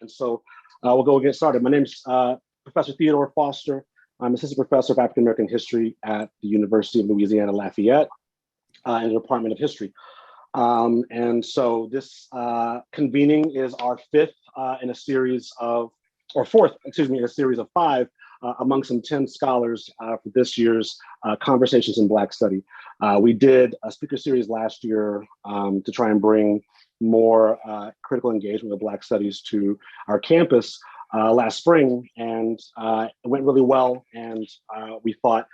And so we'll go get started. My name's Professor Theodore Foster. I'm Assistant Professor of African American History at the University of Louisiana Lafayette in the Department of History. And so this convening is our fifth in a series of, or fourth, excuse me, in a series of five among some 10 scholars for this year's Conversations in Black Study. We did a speaker series last year to try and bring more critical engagement with Black studies to our campus last spring, and it went really well. And we thought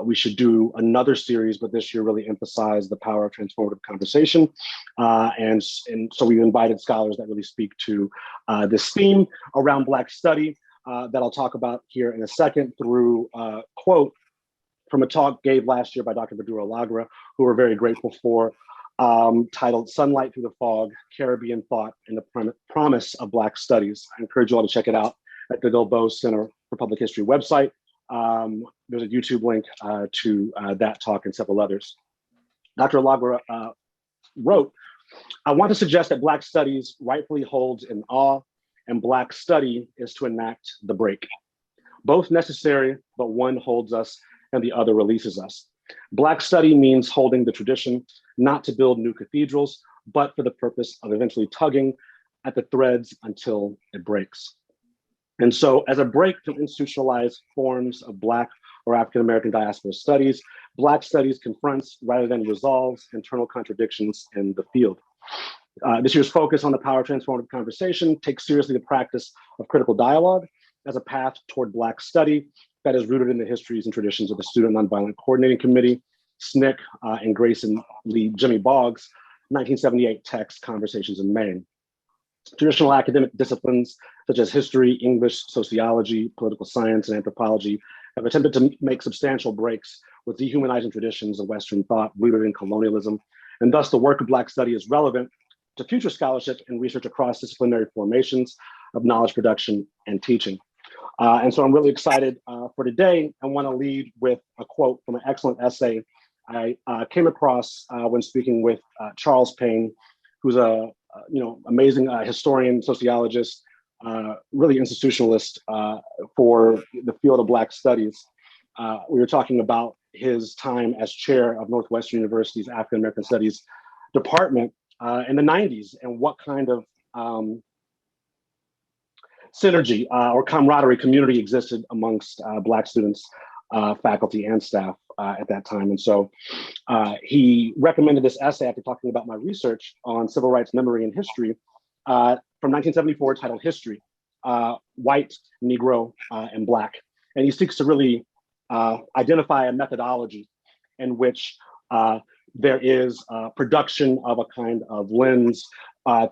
we should do another series, but this year really emphasize the power of transformative conversation. And so we invited scholars that really speak to this theme around Black study that I'll talk about here in a second through a quote from a talk gave last year by Dr. Badura Lagra, who we're very grateful for, titled Sunlight Through the Fog, Caribbean Thought and the Promise of Black Studies. I encourage you all to check it out at the Gilboa Center for Public History website. There's a YouTube link to that talk and several others. Dr. Lagra wrote, I want to suggest that Black studies rightfully holds in awe, and Black study is to enact the break. Both necessary, but one holds us and the other releases us. Black study means holding the tradition, not to build new cathedrals, but for the purpose of eventually tugging at the threads until it breaks. And so as a break to institutionalized forms of Black or African-American diaspora studies, Black studies confronts rather than resolves internal contradictions in the field. This year's focus on the power of transformative conversation takes seriously the practice of critical dialogue as a path toward Black study that is rooted in the histories and traditions of the Student Nonviolent Coordinating Committee, SNCC, and Grayson Lee Jimmy Boggs' 1978 text, Conversations in Maine. Traditional academic disciplines such as history, English, sociology, political science, and anthropology have attempted to make substantial breaks with dehumanizing traditions of Western thought rooted in colonialism, and thus the work of Black study is relevant to future scholarship and research across disciplinary formations of knowledge production and teaching. And so I'm really excited for today. I want to lead with a quote from an excellent essay I came across when speaking with Charles Payne, who's a amazing historian, sociologist, really institutionalist for the field of Black studies. We were talking about his time as chair of Northwestern University's African American Studies department in the 90s, and what kind of synergy or camaraderie community existed amongst Black students, faculty, and staff at that time. And so he recommended this essay after talking about my research on civil rights memory and history from 1974 titled History, White, Negro, and Black. And he seeks to really identify a methodology in which there is production of a kind of lens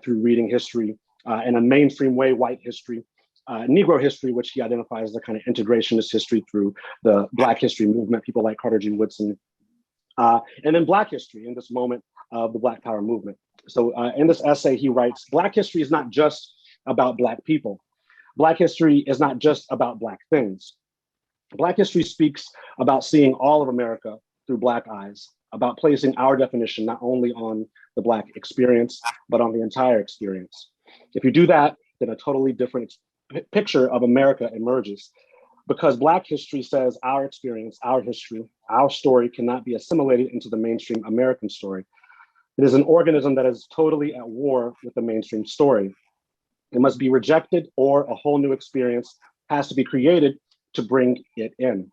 through reading history in a mainstream way, white history, Negro history, which he identifies as a kind of integrationist history through the Black history movement, people like Carter G. Woodson, and then Black history in this moment of the Black Power movement. So in this essay, he writes, Black history is not just about Black people. Black history is not just about Black things. Black history speaks about seeing all of America through Black eyes, about placing our definition not only on the Black experience, but on the entire experience. If you do that, then a totally different picture of America emerges, because Black history says our experience, our history, our story cannot be assimilated into the mainstream American story. It is an organism that is totally at war with the mainstream story. It must be rejected, or a whole new experience has to be created to bring it in.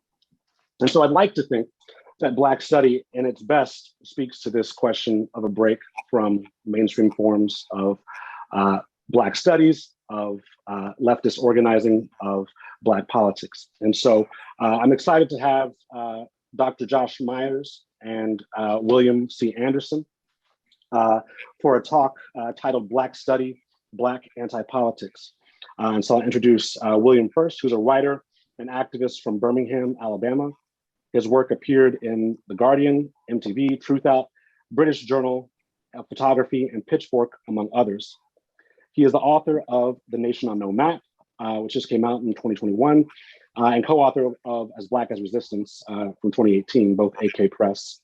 And so I'd like to think that Black study in its best speaks to this question of a break from mainstream forms of Black studies, of leftist organizing, of Black politics. And so I'm excited to have Dr. Josh Myers and William C. Anderson for a talk titled Black Study, Black Anti-Politics. And so I'll introduce William first, who's a writer and activist from Birmingham, Alabama. His work appeared in The Guardian, MTV, Truth Out, British Journal of Photography, and Pitchfork, among others. He is the author of The Nation on No Map, which just came out in 2021, and co-author of As Black as Resistance from 2018, both AK Press.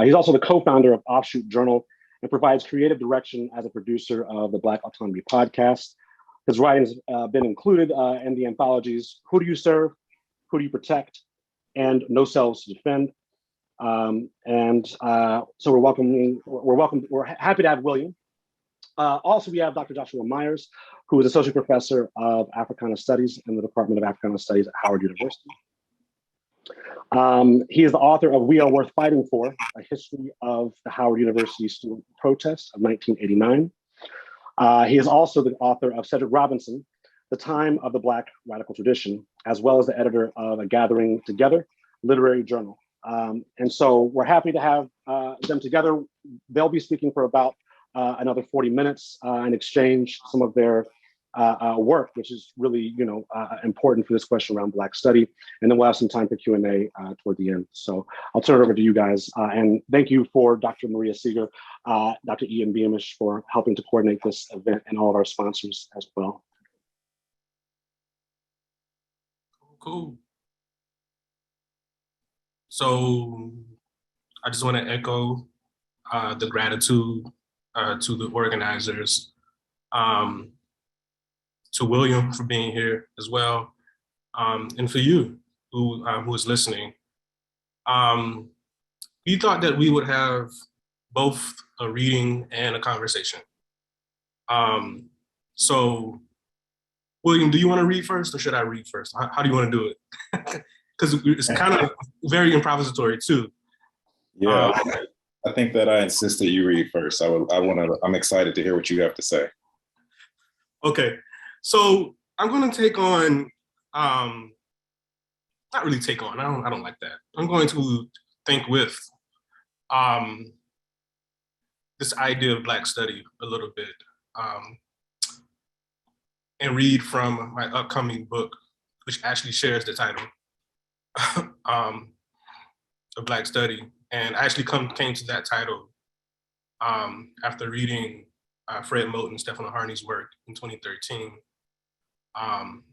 He's also the co-founder of Offshoot Journal and provides creative direction as a producer of the Black Autonomy podcast, His writings have been included in the anthologies Who Do You Serve, Who Do You Protect, and No Selves to Defend. So we're happy to have William. Also, we have Dr. Joshua Myers, who is Associate Professor of Africana Studies in the Department of Africana Studies at Howard University. He is the author of We Are Worth Fighting For, a history of the Howard University student protest of 1989. He is also the author of Cedric Robinson, The Time of the Black Radical Tradition, as well as the editor of A Gathering Together literary journal. And so we're happy to have them together. They'll be speaking for about another 40 minutes and exchange some of their work, which is really, important for this question around Black study. And then we'll have some time for Q&A toward the end. So I'll turn it over to you guys. And thank you for Dr. Maria Seeger, Dr. Ian Beamish for helping to coordinate this event, and all of our sponsors as well. Cool. So I just want to echo the gratitude to the organizers, to William for being here as well, and for you who is listening. We thought that we would have both a reading and a conversation. So William, do you want to read first, or should I read first? How do you want to do it? Because it's kind of very improvisatory too. Yeah, I think that I insist that you read first. I'm excited to hear what you have to say. Okay, so I'm going to take on, not really take on, I don't like that. I'm going to think with this idea of Black study a little bit, and read from my upcoming book, which actually shares the title of Black study. And I actually came to that title after reading Fred Moten and Stefano Harney's work in 2013. And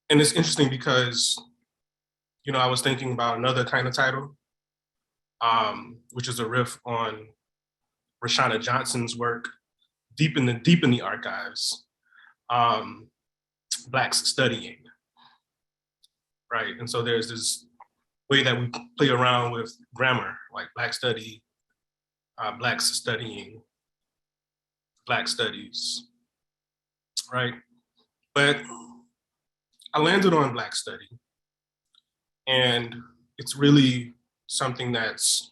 it's interesting because, I was thinking about another kind of title, which is a riff on Rashana Johnson's work, Deep in the Archives, Blacks Studying, right? And so there's this way that we play around with grammar, like Black study, Blacks studying, Black studies, right? But I landed on Black study, and it's really something that's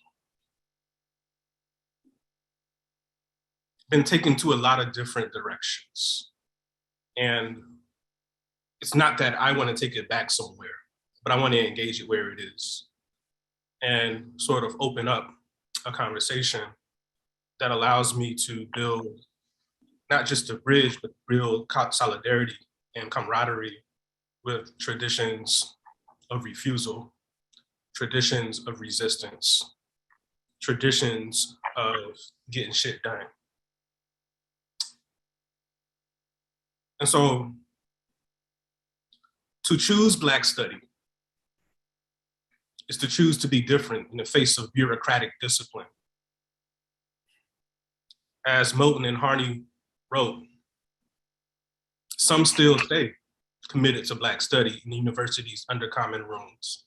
been taken to a lot of different directions. And it's not that I want to take it back somewhere, but I want to engage it where it is and sort of open up a conversation that allows me to build not just a bridge, but build solidarity and camaraderie with traditions of refusal, traditions of resistance, traditions of getting shit done. And so to choose Black study is to choose to be different in the face of bureaucratic discipline. As Moten and Harney wrote, some still stay committed to Black study in the university's undercommon rooms.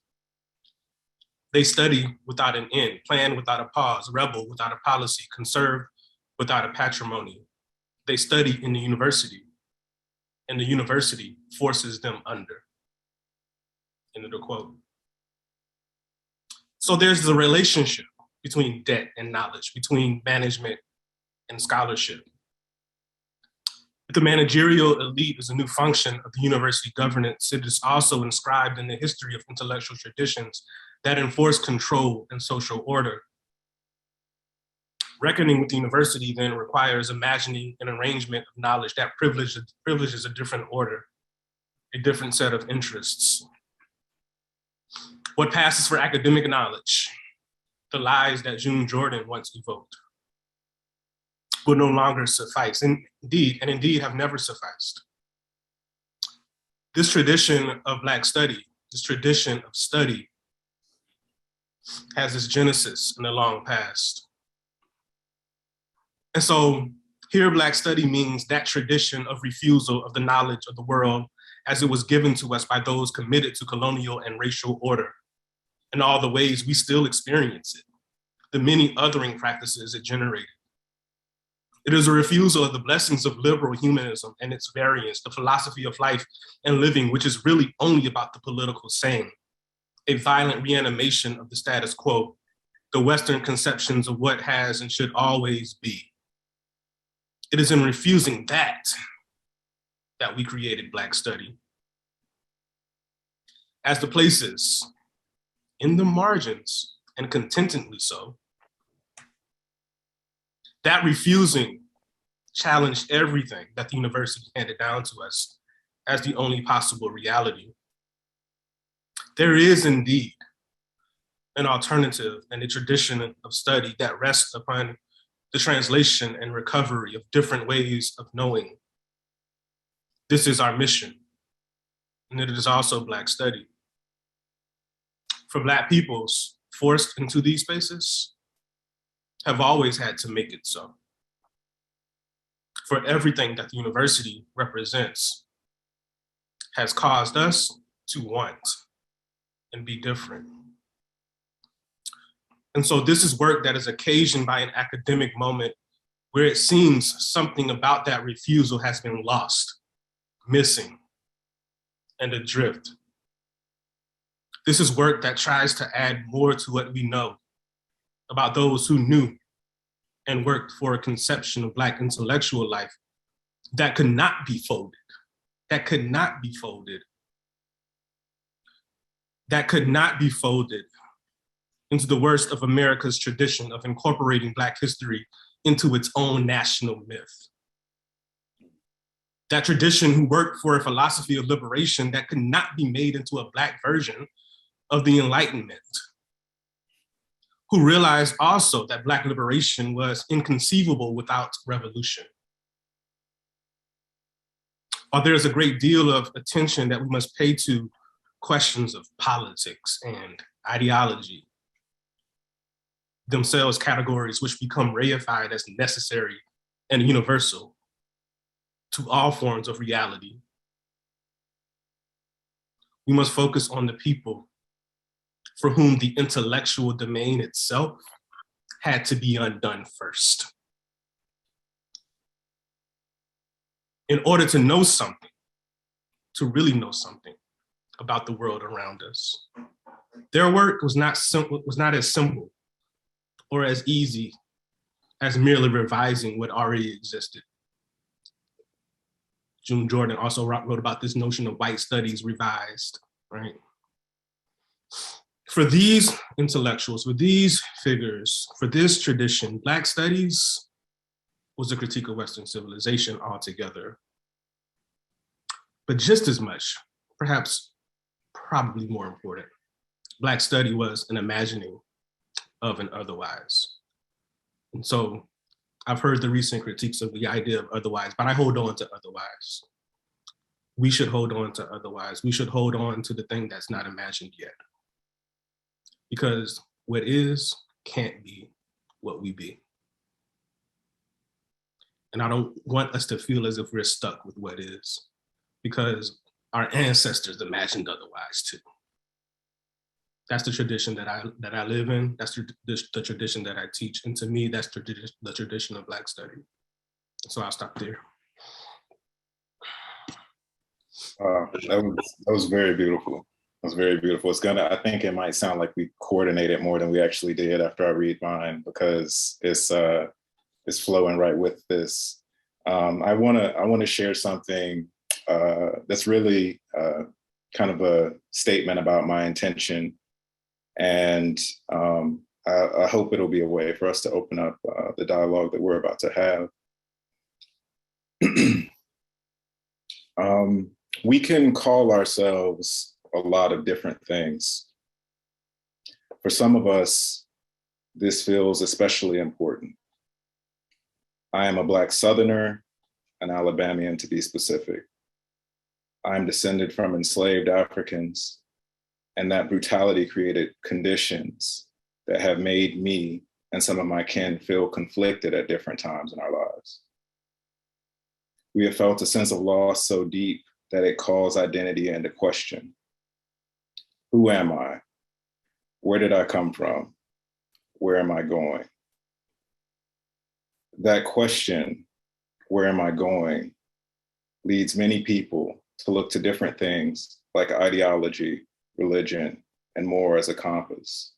They study without an end, plan without a pause, rebel without a policy, conserve without a patrimony. They study in the university, and the university forces them under. End of the quote. So there's the relationship between debt and knowledge, between management and scholarship. If the managerial elite is a new function of the university governance, it is also inscribed in the history of intellectual traditions that enforce control and social order. Reckoning with the university then requires imagining an arrangement of knowledge that privileges a different order, a different set of interests. What passes for academic knowledge, the lies that June Jordan once evoked, will no longer suffice, and indeed have never sufficed. This tradition of Black study, this tradition of study, has its genesis in the long past. And so Here, Black study means that tradition of refusal of the knowledge of the world as it was given to us by those committed to colonial and racial order, in all the ways we still experience it, the many othering practices it generated. It is a refusal of the blessings of liberal humanism and its variants, the philosophy of life and living, which is really only about the political same, a violent reanimation of the status quo, the Western conceptions of what has and should always be. It is in refusing that we created Black study. As the places in the margins, and contentedly so, that refusing challenged everything that the university handed down to us as the only possible reality. There is indeed an alternative and a tradition of study that rests upon the translation and recovery of different ways of knowing. This is our mission, and it is also Black study. For Black peoples forced into these spaces have always had to make it so. For everything that the university represents has caused us to want and be different. And so this is work that is occasioned by an academic moment where it seems something about that refusal has been lost, missing, and adrift. This is work that tries to add more to what we know about those who knew and worked for a conception of Black intellectual life that could not be folded, that could not be folded, that could not be folded into the worst of America's tradition of incorporating Black history into its own national myth. That tradition who worked for a philosophy of liberation that could not be made into a Black version of the Enlightenment, who realized also that Black liberation was inconceivable without revolution. While there's a great deal of attention that we must pay to questions of politics and ideology, themselves categories which become reified as necessary and universal to all forms of reality, we must focus on the people for whom the intellectual domain itself had to be undone first. In order to know something, to really know something about the world around us. Their work was not as simple or as easy as merely revising what already existed. June Jordan also wrote about this notion of white studies revised, right? For these intellectuals, for these figures, for this tradition, Black studies was a critique of Western civilization altogether. But just as much, perhaps probably more important, Black study was an imagining of an otherwise. And so I've heard the recent critiques of the idea of otherwise, but I hold on to otherwise. We should hold on to otherwise. We should hold on to the thing that's not imagined yet. Because what is can't be what we be. And I don't want us to feel as if we're stuck with what is, because our ancestors imagined otherwise too. That's the tradition that I live in. That's the tradition that I teach. And to me, that's the tradition of Black study. So I'll stop there. That was very beautiful. It was very beautiful. I think it might sound like we coordinated more than we actually did after I read mine, because it's flowing right with this. I wanna share something that's really kind of a statement about my intention. And I hope it'll be a way for us to open up the dialogue that we're about to have. We can call ourselves a lot of different things. For some of us, this feels especially important. I am a Black Southerner, an Alabamian to be specific. I'm descended from enslaved Africans, and that brutality created conditions that have made me and some of my kin feel conflicted at different times in our lives. We have felt a sense of loss so deep that it calls identity into question. Who am I? Where did I come from? Where am I going? That question, where am I going, leads many people to look to different things like ideology, religion, and more as a compass.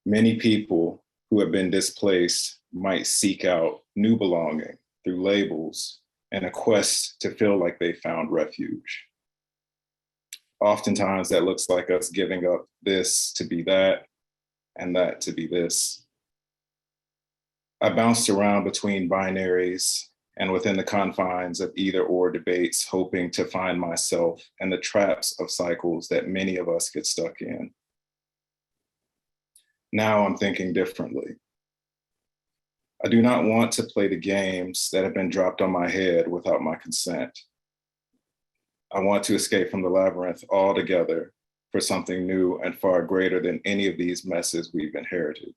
Many people who have been displaced might seek out new belonging through labels and a quest to feel like they found refuge. Oftentimes that looks like us giving up this to be that and that to be this. I bounced around between binaries and within the confines of either or debates, hoping to find myself in the traps of cycles that many of us get stuck in. Now I'm thinking differently. I do not want to play the games that have been dropped on my head without my consent. I want to escape from the labyrinth altogether for something new and far greater than any of these messes we've inherited.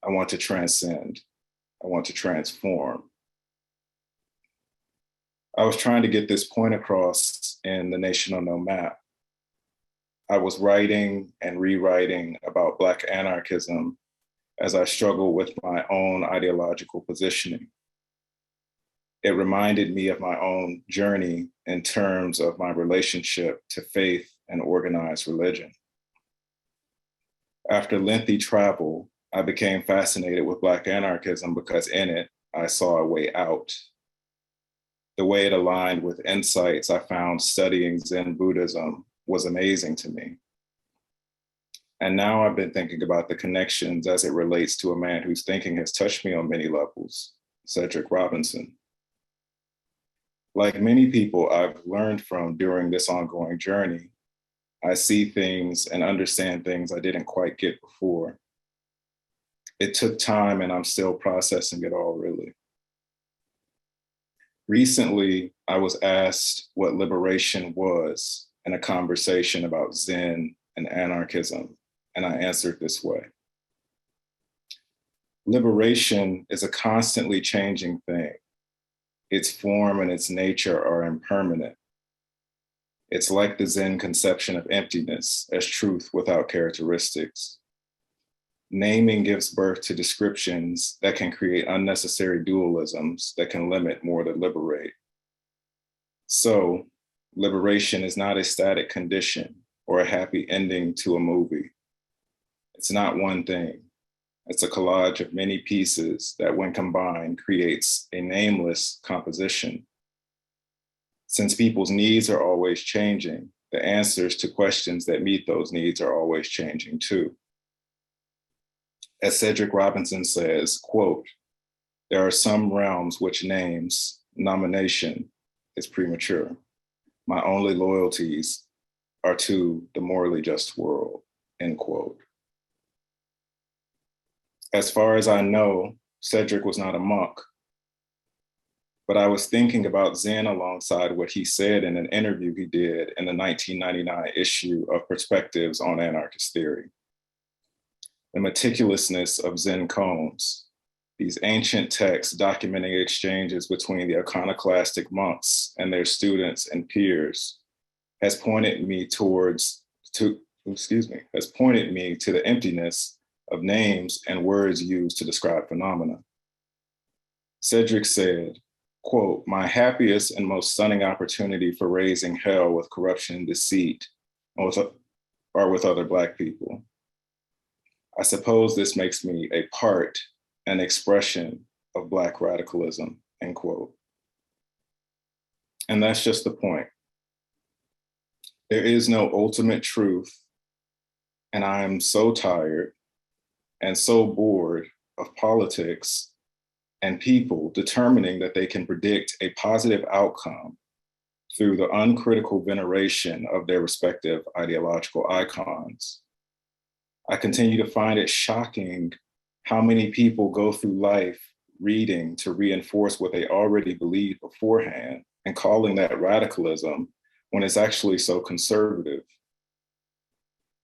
I want to transcend. I want to transform. I was trying to get this point across in The Nation on No Map. I was writing and rewriting about Black anarchism as I struggled with my own ideological positioning. It reminded me of my own journey in terms of my relationship to faith and organized religion. After lengthy travel, I became fascinated with Black anarchism because in it, I saw a way out. The way it aligned with insights I found studying Zen Buddhism was amazing to me. And now I've been thinking about the connections as it relates to a man whose thinking has touched me on many levels, Cedric Robinson. Like many people I've learned from during this ongoing journey, I see things and understand things I didn't quite get before. It took time and I'm still processing it all, really. Recently, I was asked what liberation was in a conversation about Zen and anarchism, and I answered this way. Liberation is a constantly changing thing. Its form and its nature are impermanent. It's like the Zen conception of emptiness as truth without characteristics. Naming gives birth to descriptions that can create unnecessary dualisms that can limit more than liberate. So, liberation is not a static condition or a happy ending to a movie. It's not one thing. It's a collage of many pieces that, when combined, creates a nameless composition. Since people's needs are always changing, the answers to questions that meet those needs are always changing too. As Cedric Robinson says, quote, "There are some realms which names, nomination is premature. My only loyalties are to the morally just world," end quote. As far as I know, Cedric was not a monk, but I was thinking about Zen alongside what he said in an interview he did in the 1999 issue of Perspectives on Anarchist Theory. The meticulousness of Zen koans, these ancient texts documenting exchanges between the iconoclastic monks and their students and peers, has pointed me to the emptiness of names and words used to describe phenomena. Cedric said, quote, "My happiest and most stunning opportunity for raising hell with corruption and deceit are with other Black people. I suppose this makes me a part, an expression of Black radicalism," end quote. And that's just the point. There is no ultimate truth, and I am so tired and so bored of politics and people determining that they can predict a positive outcome through the uncritical veneration of their respective ideological icons. I continue to find it shocking how many people go through life reading to reinforce what they already believed beforehand and calling that radicalism when it's actually so conservative.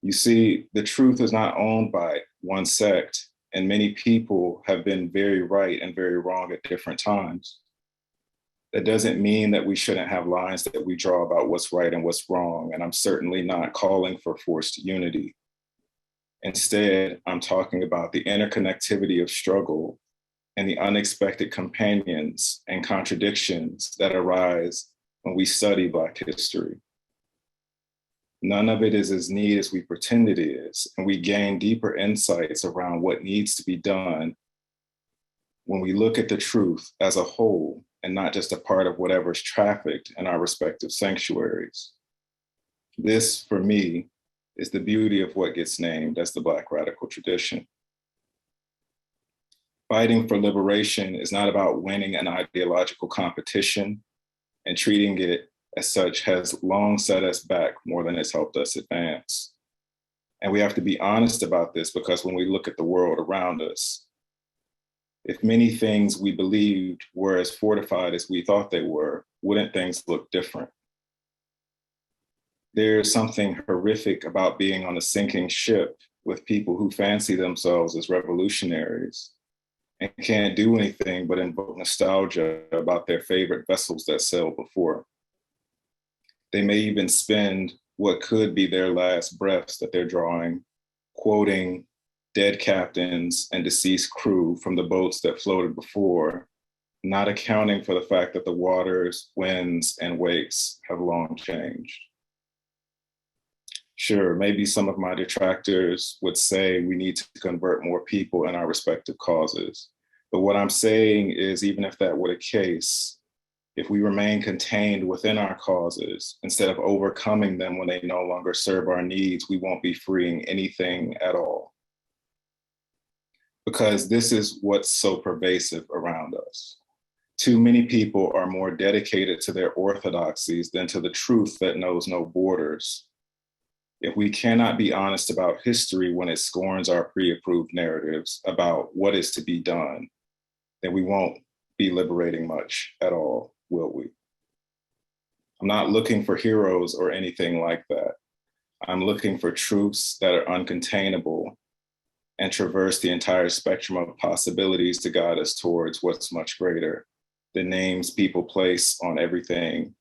You see, the truth is not owned by one sect, and many people have been very right and very wrong at different times. That doesn't mean that we shouldn't have lines that we draw about what's right and what's wrong, and I'm certainly not calling for forced unity. Instead, I'm talking about the interconnectivity of struggle and the unexpected companions and contradictions that arise when we study Black history. None of it is as neat as we pretend it is, and we gain deeper insights around what needs to be done when we look at the truth as a whole and not just a part of whatever's trafficked in our respective sanctuaries. This, for me, is the beauty of what gets named as the Black radical tradition. Fighting for liberation is not about winning an ideological competition, and treating it as such has long set us back more than it's helped us advance. And we have to be honest about this, because when we look at the world around us, if many things we believed were as fortified as we thought they were, wouldn't things look different? There's something horrific about being on a sinking ship with people who fancy themselves as revolutionaries and can't do anything but invoke nostalgia about their favorite vessels that sailed before. They may even spend what could be their last breaths that they're drawing, quoting dead captains and deceased crew from the boats that floated before, not accounting for the fact that the waters, winds, and wakes have long changed. Sure, maybe some of my detractors would say we need to convert more people in our respective causes. But what I'm saying is, even if that were the case, if we remain contained within our causes, instead of overcoming them when they no longer serve our needs, we won't be freeing anything at all. Because this is what's so pervasive around us. Too many people are more dedicated to their orthodoxies than to the truth that knows no borders. If we cannot be honest about history when it scorns our pre-approved narratives about what is to be done, then we won't be liberating much at all, will we? I'm not looking for heroes or anything like that. I'm looking for truths that are uncontainable and traverse the entire spectrum of possibilities to guide us towards what's much greater. The names people place on everything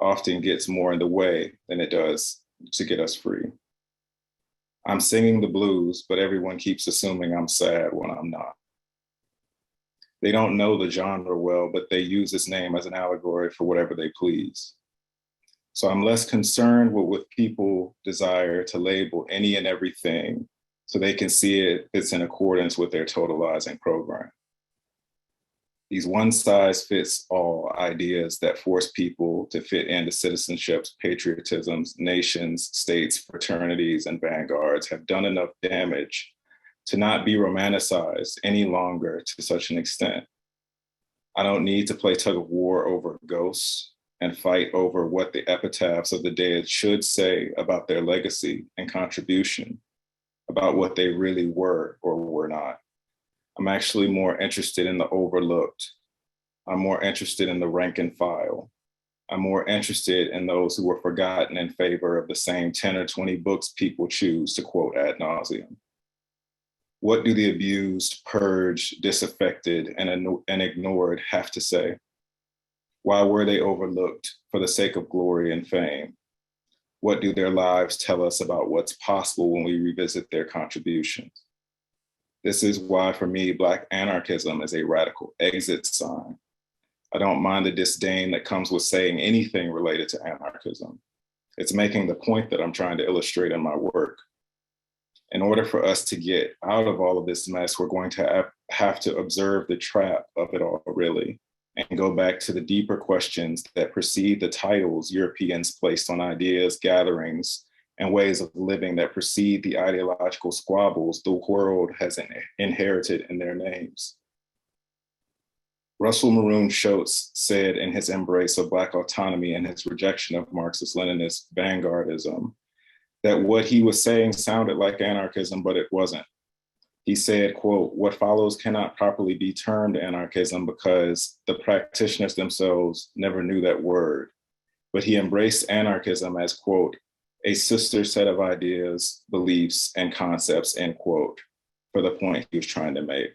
often gets more in the way than it does to get us free. I'm singing the blues, but everyone keeps assuming I'm sad when I'm not. They don't know the genre well, but they use its name as an allegory for whatever they please. So I'm less concerned with people desire to label any and everything so they can see it's in accordance with their totalizing program. These one-size-fits-all ideas that force people to fit into citizenships, patriotisms, nations, states, fraternities, and vanguards have done enough damage to not be romanticized any longer to such an extent. I don't need to play tug of war over ghosts and fight over what the epitaphs of the dead should say about their legacy and contribution, about what they really were or were not. I'm actually more interested in the overlooked. I'm more interested in the rank and file. I'm more interested in those who were forgotten in favor of the same 10 or 20 books people choose to quote ad nauseum. What do the abused, purged, disaffected, and ignored have to say? Why were they overlooked for the sake of glory and fame? What do their lives tell us about what's possible when we revisit their contributions? This is why, for me, Black anarchism is a radical exit sign. I don't mind the disdain that comes with saying anything related to anarchism. It's making the point that I'm trying to illustrate in my work. In order for us to get out of all of this mess, we're going to have to observe the trap of it all, really, and go back to the deeper questions that precede the titles Europeans placed on ideas, gatherings, and ways of living that precede the ideological squabbles the world has inherited in their names. Russell Maroon Schultz said in his embrace of Black autonomy and his rejection of Marxist-Leninist vanguardism that what he was saying sounded like anarchism, but it wasn't. He said, quote, "What follows cannot properly be termed anarchism because the practitioners themselves never knew that word. But he embraced anarchism as, quote, a sister set of ideas, beliefs, and concepts," end quote, for the point he was trying to make.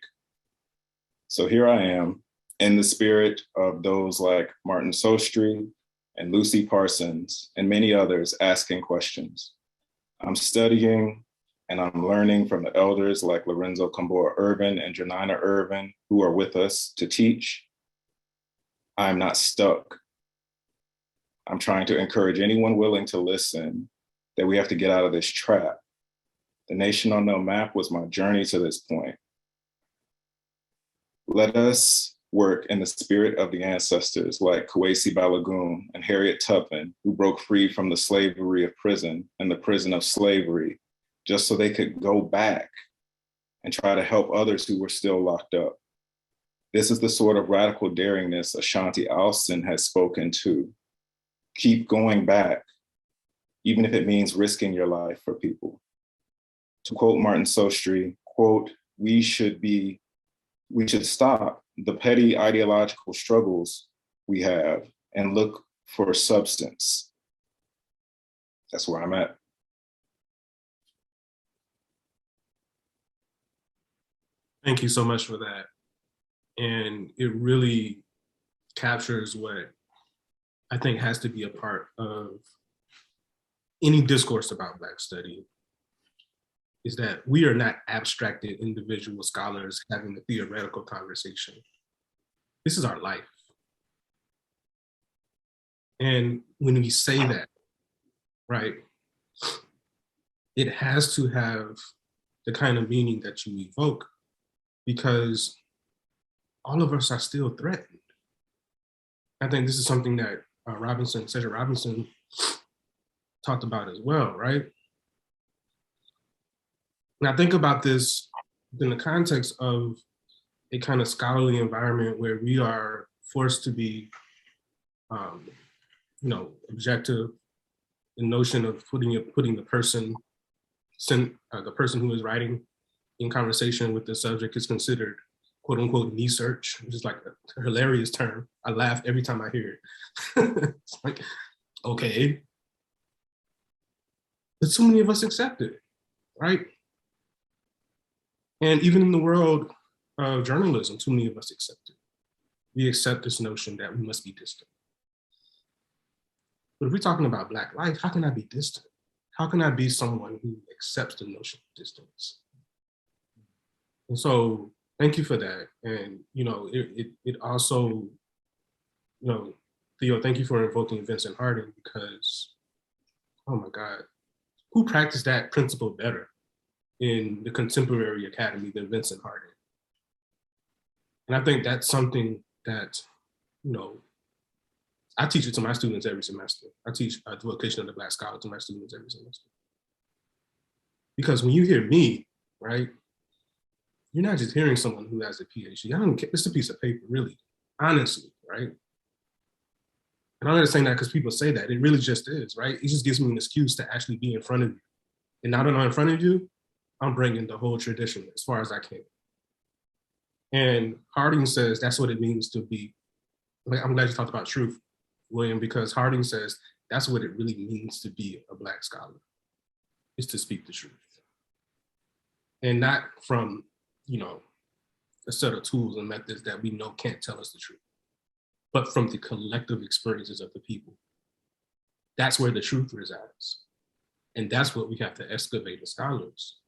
So here I am, in the spirit of those like Martin Sostre and Lucy Parsons and many others asking questions. I'm studying and I'm learning from the elders like Lorenzo Cambora Irvin and Janina Irvin, who are with us to teach. I'm not stuck. I'm trying to encourage anyone willing to listen that we have to get out of this trap. The Nation on No Map was my journey to this point. Let us work in the spirit of the ancestors like Kwesi Balagoon and Harriet Tubman, who broke free from the slavery of prison and the prison of slavery, just so they could go back and try to help others who were still locked up. This is the sort of radical daringness Ashanti Alston has spoken to. Keep going back, even if it means risking your life for people. To quote Martin Sostre, quote, we should stop the petty ideological struggles we have and look for substance. That's where I'm at. Thank you so much for that. And it really captures what I think has to be a part of any discourse about Black study, is that we are not abstracted individual scholars having a theoretical conversation. This is our life. And when we say that, right, it has to have the kind of meaning that you evoke, because all of us are still threatened. I think this is something that Cedric Robinson talked about as well, right? And I think about this in the context of a kind of scholarly environment where we are forced to be, objective. The notion of putting the person who is writing in conversation with the subject is considered quote unquote knee search, which is like a hilarious term. I laugh every time I hear it. It's like, okay. But so many of us accept it, right? And even in the world of journalism, too many of us accept it. We accept this notion that we must be distant. But if we're talking about Black life, how can I be distant? How can I be someone who accepts the notion of distance? And so thank you for that. And, it also, Theo, thank you for invoking Vincent Harding, because, oh my God, who practiced that principle better in the contemporary academy than Vincent Harding? And I think that's something that, I teach it to my students every semester. I teach the vocation of the Black scholar to my students every semester. Because when you hear me, right, you're not just hearing someone who has a PhD. I don't care, it's a piece of paper, really, honestly, right? And I'm not saying that because people say that, it really just is, right? It just gives me an excuse to actually be in front of you. And now that I'm in front of you, I'm bringing the whole tradition as far as I can. And Harding says that's what it means to be, I'm glad you talked about truth, William, because Harding says that's what it really means to be a Black scholar, is to speak the truth. And not from, a set of tools and methods that we know can't tell us the truth, but from the collective experiences of the people. That's where the truth resides. And that's what we have to excavate as scholars.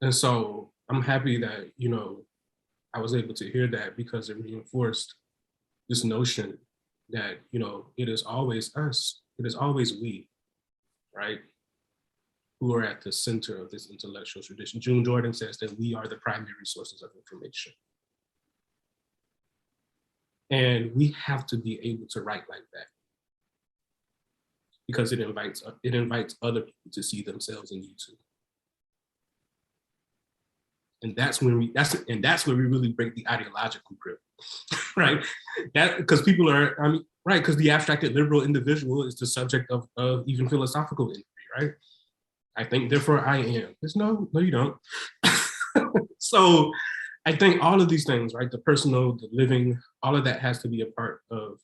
And so I'm happy that, I was able to hear that, because it reinforced this notion that, it is always us, it is always we, right, who are at the center of this intellectual tradition. June Jordan says that we are the primary sources of information. And we have to be able to write like that, because it invites other people to see themselves in you too. And that's where we really break the ideological grip, right? That because people are, right, because the abstracted liberal individual is the subject of even philosophical inquiry, right? I think, therefore I am. There's no, you don't. So I think all of these things, right, the personal, the living, all of that has to be a part of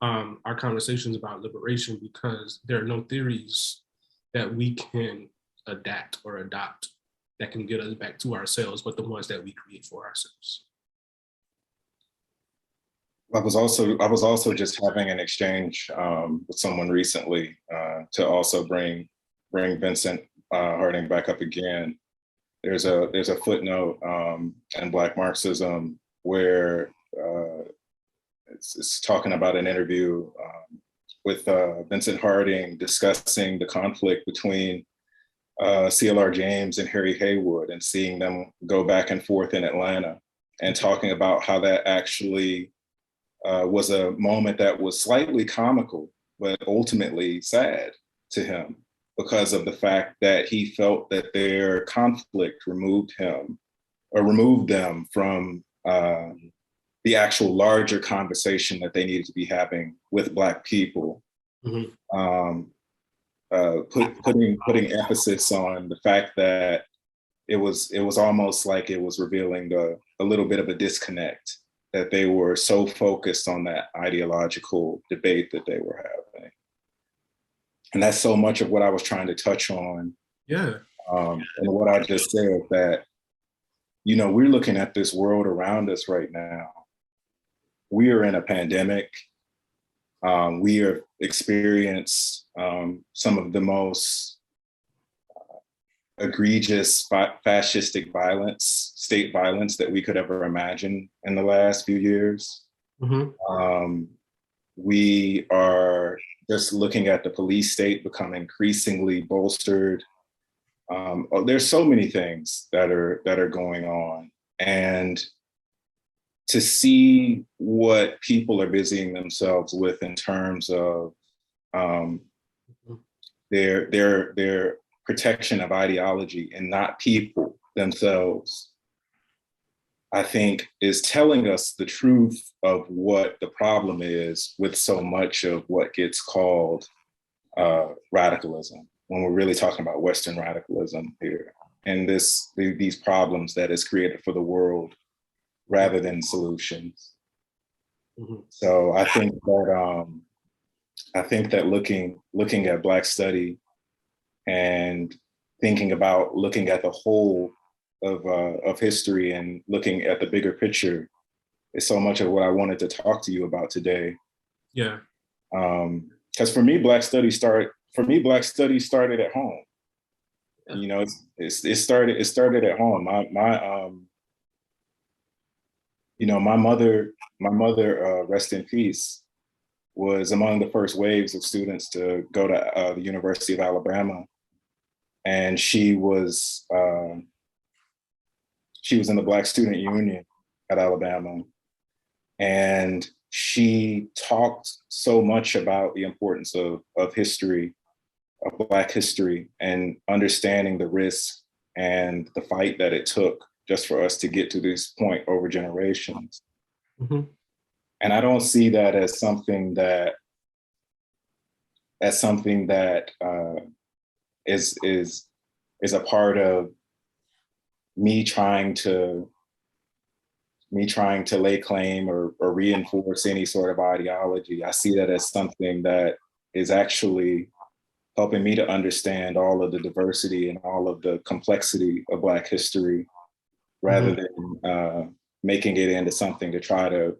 our conversations about liberation, because there are no theories that we can adapt or adopt that can get us back to ourselves, but the ones that we create for ourselves. I was also just having an exchange with someone recently to also bring Vincent Harding back up again. There's a footnote in Black Marxism where it's talking about an interview with Vincent Harding discussing the conflict between CLR James and Harry Haywood and seeing them go back and forth in Atlanta and talking about how that actually was a moment that was slightly comical, but ultimately sad to him because of the fact that he felt that their conflict removed them from the actual larger conversation that they needed to be having with Black people. Mm-hmm. Putting emphasis on the fact that it was almost like it was revealing a little bit of a disconnect, that they were so focused on that ideological debate that they were having. And that's so much of what I was trying to touch on. Yeah. And what I just said, that, we're looking at this world around us right now. We are in a pandemic. We have experienced some of the most egregious fascistic violence, state violence that we could ever imagine in the last few years. Mm-hmm. We are just looking at the police state become increasingly bolstered. There's so many things that are going on, and to see what people are busying themselves with in terms of their protection of ideology and not people themselves, I think is telling us the truth of what the problem is with so much of what gets called radicalism, when we're really talking about Western radicalism here, and these problems that is created for the world rather than solutions. Mm-hmm. So I think that looking at Black study and thinking about looking at the whole of history and looking at the bigger picture is so much of what I wanted to talk to you about today. Yeah. Because for me, Black study started at home. Yeah. It started at home. My mother, rest in peace, was among the first waves of students to go to the University of Alabama, and she was in the Black Student Union at Alabama, and she talked so much about the importance of history, of Black history, and understanding the risk and the fight that it took just for us to get to this point over generations. Mm-hmm. And I don't see that as something that is a part of me trying to lay claim or reinforce any sort of ideology. I see that as something that is actually helping me to understand all of the diversity and all of the complexity of Black history, rather than making it into something to try to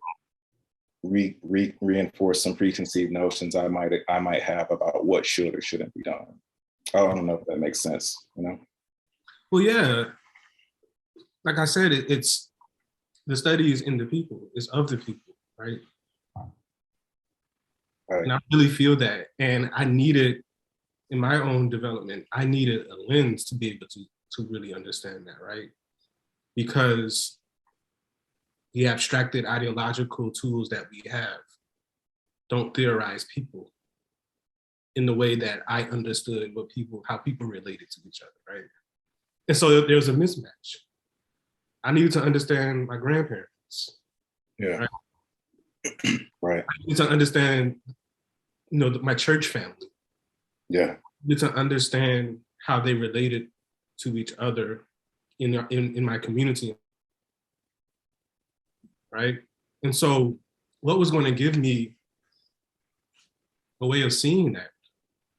reinforce some preconceived notions I might have about what should or shouldn't be done. I don't know if that makes sense, Well, yeah, like I said, it's the study is in the people, it's of the people, right? Right. And I really feel that, and I needed, in my own development, I needed a lens to be able to really understand that, right? Because the abstracted ideological tools that we have don't theorize people in the way that I understood how people related to each other, right? And so there's a mismatch. I needed to understand my grandparents. Yeah. Right. I need to understand, my church family. Yeah. I need to understand how they related to each other in my community. Right? And so what was going to give me a way of seeing that?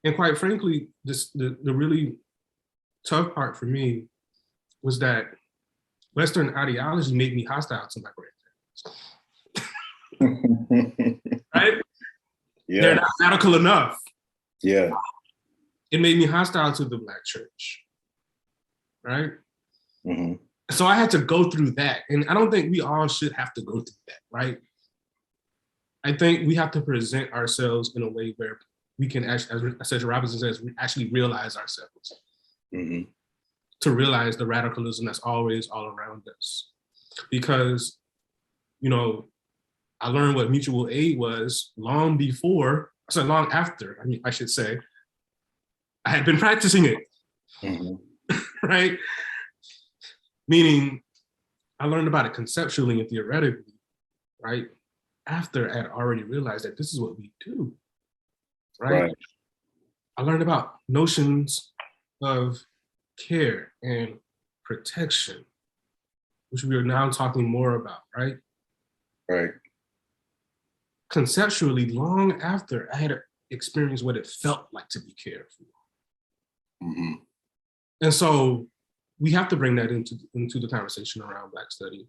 And quite frankly, the really tough part for me was that Western ideology made me hostile to my grandparents. right? Yeah. They're not radical enough. Yeah. It made me hostile to the Black church, right? Mm-hmm. So I had to go through that. And I don't think we all should have to go through that, right? I think we have to present ourselves in a way where we can actually, as Cedric Robinson says, we actually realize ourselves. Mm-hmm. To realize the radicalism that's always all around us. Because, you know, I learned what mutual aid was long before, so long after, I should say, I had been practicing it, right? Meaning, I learned about it conceptually and theoretically, right? After I had already realized that this is what we do, right? I learned about notions of care and protection, which we are now talking more about, right? Right. Conceptually, long after I had experienced what it felt like to be cared for. Mm-hmm. And so we have to bring that into the conversation around Black study.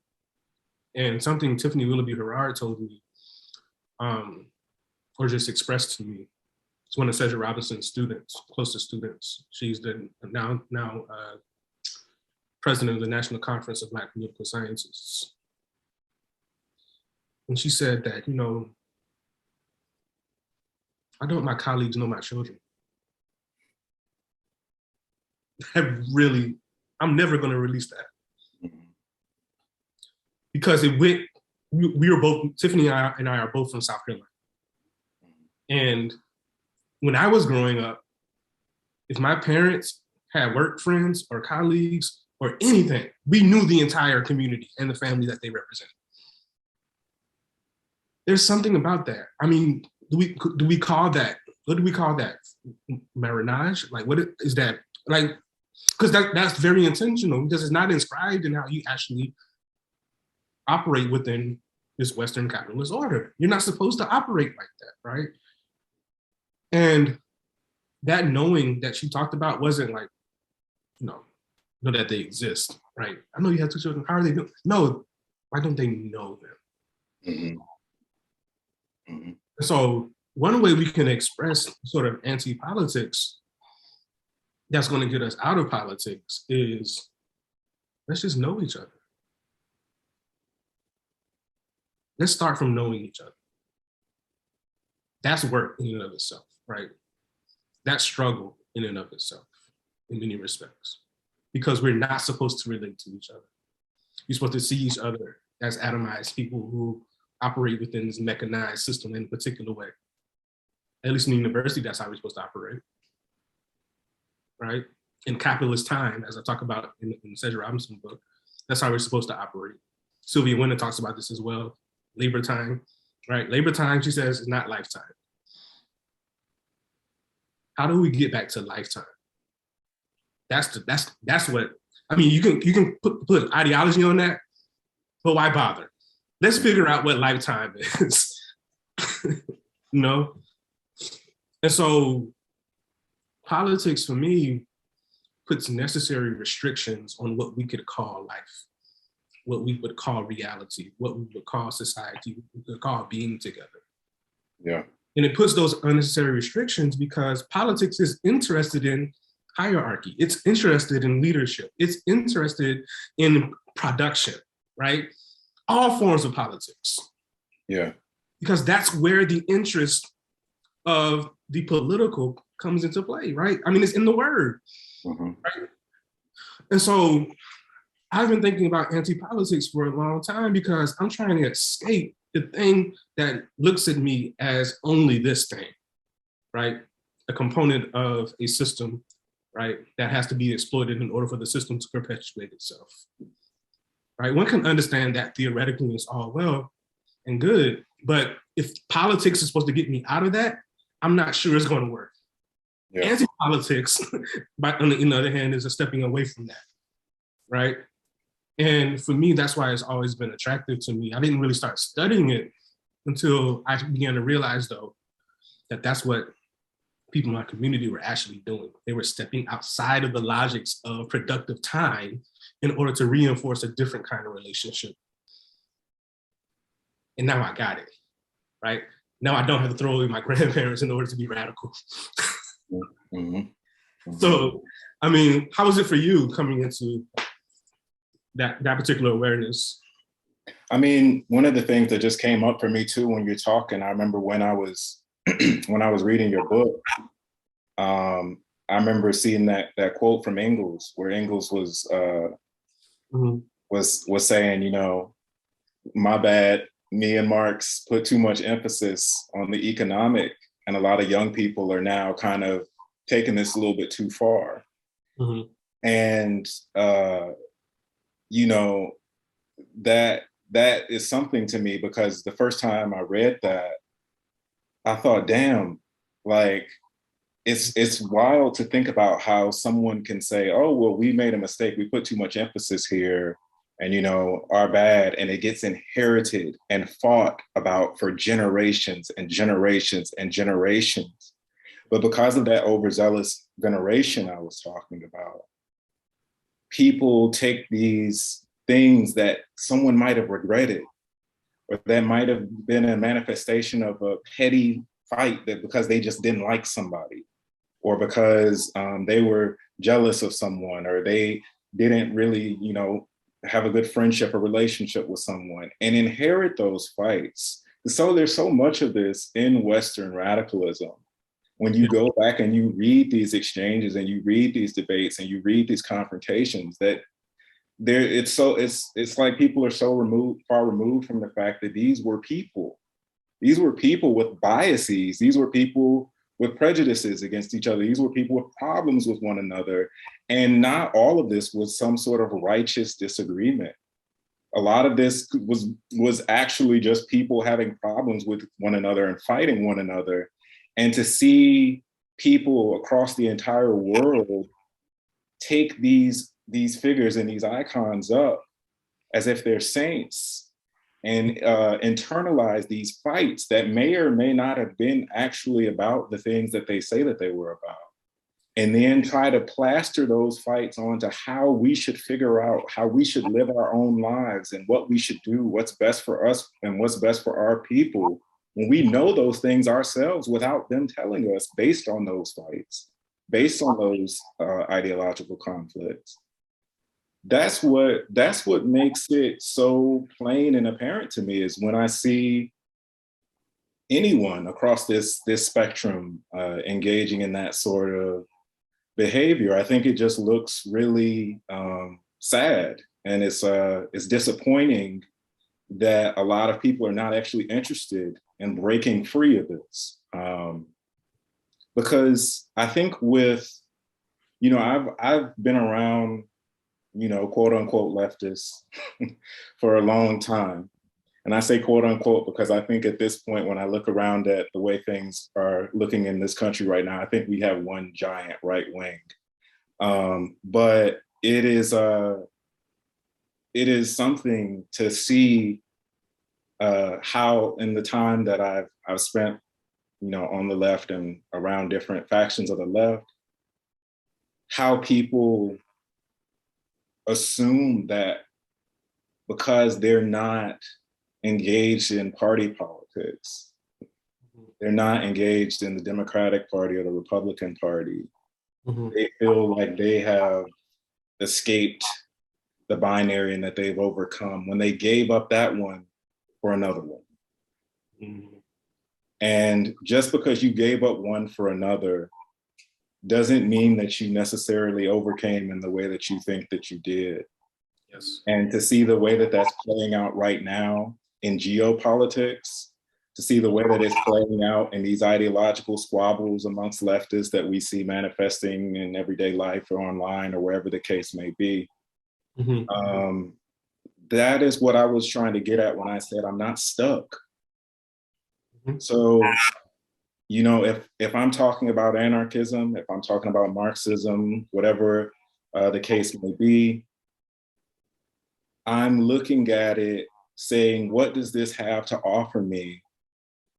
And something Tiffany Willoughby Herrard told me, or just expressed to me, it's one of Cedric Robinson's students, closest students. She's the now president of the National Conference of Black Political Scientists. And she said that, you know, I don't want my colleagues know my children. I'm never going to release that. Because we were both, Tiffany and I are both from South Carolina. And when I was growing up, if my parents had work friends or colleagues or anything, we knew the entire community and the family that they represented. There's something about that. I mean, do we call that, what do we call that? Marriage? Like, what is that? Like, because that's very intentional, because it's not inscribed in how you actually operate within this Western capitalist order. You're not supposed to operate like that, right? And that knowing that she talked about wasn't like, know that they exist, right? I know you have two children. How are they doing? No, why don't they know them? Mm-hmm. Mm-hmm. So one way we can express sort of anti-politics that's going to get us out of politics is let's just know each other. Let's start from knowing each other. That's work in and of itself, right? That struggle in and of itself, in many respects, because we're not supposed to relate to each other. You're supposed to see each other as atomized people who operate within this mechanized system in a particular way. At least in the university, that's how we're supposed to operate, right? In capitalist time, as I talk about in the Cedric Robinson book, that's how we're supposed to operate. Sylvia Winter talks about this as well. Labor time, right? Labor time, she says, is not lifetime. How do we get back to lifetime? That's what, I mean, you can put ideology on that, but why bother? Let's figure out what lifetime is, you know? And so politics for me puts necessary restrictions on what we could call life, what we would call reality, what we would call society, what we would call being together. Yeah. And it puts those unnecessary restrictions because politics is interested in hierarchy. It's interested in leadership. It's interested in production, right? All forms of politics. Yeah. Because that's where the interest of the political comes into play, right? I mean, it's in the word, right? And so I've been thinking about anti-politics for a long time because I'm trying to escape the thing that looks at me as only this thing, right? A component of a system, right? That has to be exploited in order for the system to perpetuate itself, right? One can understand that theoretically is all well and good, but if politics is supposed to get me out of that, I'm not sure it's going to work. Yeah. Anti-politics, but on the other hand, is a stepping away from that, right? And for me, that's why it's always been attractive to me. I didn't really start studying it until I began to realize, though, that that's what people in my community were actually doing. They were stepping outside of the logics of productive time in order to reinforce a different kind of relationship. and now I got it, right? Now I don't have to throw away my grandparents in order to be radical. Mm-hmm. Mm-hmm. So, I mean, how was it for you coming into that particular awareness? I mean, one of the things that just came up for me too when you're talking, I remember when I was when I was reading your book, I remember seeing that quote from Engels, where Engels was was saying, you know, my bad, me and Marx put too much emphasis on the economic, and a lot of young people are now kind of taking this a little bit too far. Mm-hmm. And you know, that is something to me, because the first time I read that, I thought, damn, like it's wild to think about how someone can say, oh, well, we made a mistake, we put too much emphasis here, and you know, our bad, and it gets inherited and fought about for generations and generations and generations. But because of that overzealous veneration I was talking about, people take these things that someone might have regretted, or that might have been a manifestation of a petty fight, that because they just didn't like somebody, or because they were jealous of someone, or they didn't really, you know, have a good friendship or relationship with someone, and inherit those fights. So there's so much of this in Western radicalism. When you go back and you read these exchanges and you read these debates and you read these confrontations, that there, it's like people are so far removed from the fact that these were people. These were people with biases. These were people with prejudices against each other. These were people with problems with one another. And not all of this was some sort of righteous disagreement. A lot of this was actually just people having problems with one another and fighting one another. And to see people across the entire world take these figures and these icons up as if they're saints, and internalize these fights that may or may not have been actually about the things that they say that they were about, and then try to plaster those fights onto how we should figure out how we should live our own lives and what we should do, what's best for us and what's best for our people, when we know those things ourselves without them telling us, based on those fights, based on those ideological conflicts. That's what makes it so plain and apparent to me, is when I see anyone across this spectrum engaging in that sort of behavior. I think it just looks really sad, and it's disappointing that a lot of people are not actually interested in breaking free of this. Because I think with, you know, I've been around, you know, quote unquote leftists for a long time. And I say quote unquote because I think at this point, when I look around at the way things are looking in this country right now, I think we have one giant right wing. But it is something to see how, in the time that I've spent, you know, on the left and around different factions of the left, how people assume that because they're not engaged in party politics, they're not engaged in the Democratic Party or the Republican Party, they feel like they have escaped the binary and that they've overcome when they gave up that one for another one. And just because you gave up one for another doesn't mean that you necessarily overcame in the way that you think that you did. Yes. And to see the way that that's playing out right now in geopolitics, to see the way that it's playing out in these ideological squabbles amongst leftists that we see manifesting in everyday life or online or wherever the case may be. That is what I was trying to get at when I said I'm not stuck. So, you know, if I'm talking about anarchism, if I'm talking about Marxism, whatever the case may be, I'm looking at it saying, what does this have to offer me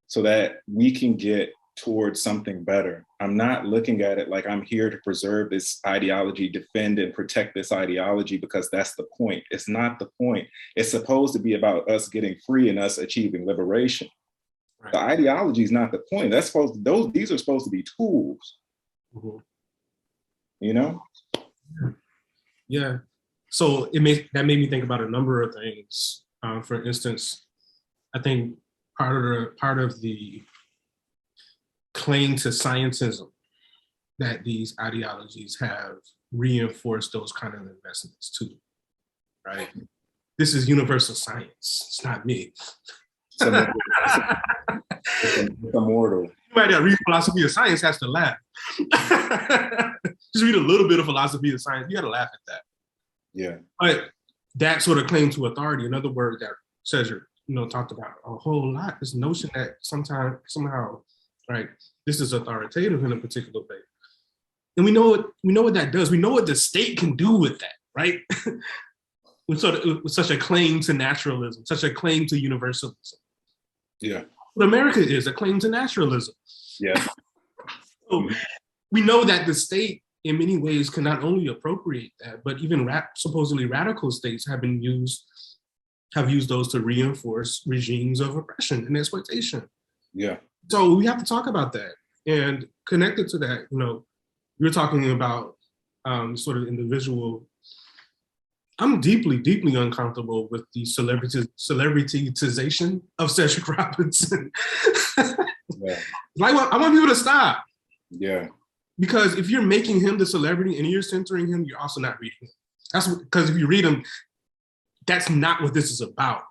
so that we can get towards something better. I'm not looking at it like I'm here to preserve this ideology, defend and protect this ideology because that's the point. It's not the point. It's supposed to be about us getting free and us achieving liberation. Right. The ideology is not the point. That's supposed to, these are supposed to be tools. Mm-hmm. You know? Yeah. So that made me think about a number of things. For instance, I think part of the claim to scientism that these ideologies have reinforced those kind of investments too, right? This is universal science. It's not me. It's immortal. Anybody that reads philosophy of science has to laugh. Just read a little bit of philosophy of science. You got to laugh at that. Yeah. But that sort of claim to authority, another word that Cedric, talked about a whole lot, this notion that somehow, right, this is authoritative in a particular way. And we know what that does. We know what the state can do with that, right? with such a claim to naturalism, such a claim to universalism. Yeah. What America is a claim to naturalism. Yeah. So we know that the state in many ways can not only appropriate that, but even supposedly radical states have used those to reinforce regimes of oppression and exploitation. Yeah. So we have to talk about that. And connected to that, you're talking about sort of individual. I'm deeply, deeply uncomfortable with the celebrityization of Cedric Robinson. Yeah. I want people to stop. Yeah. Because if you're making him the celebrity and you're centering him, you're also not reading him. That's because if you read him, that's not what this is about.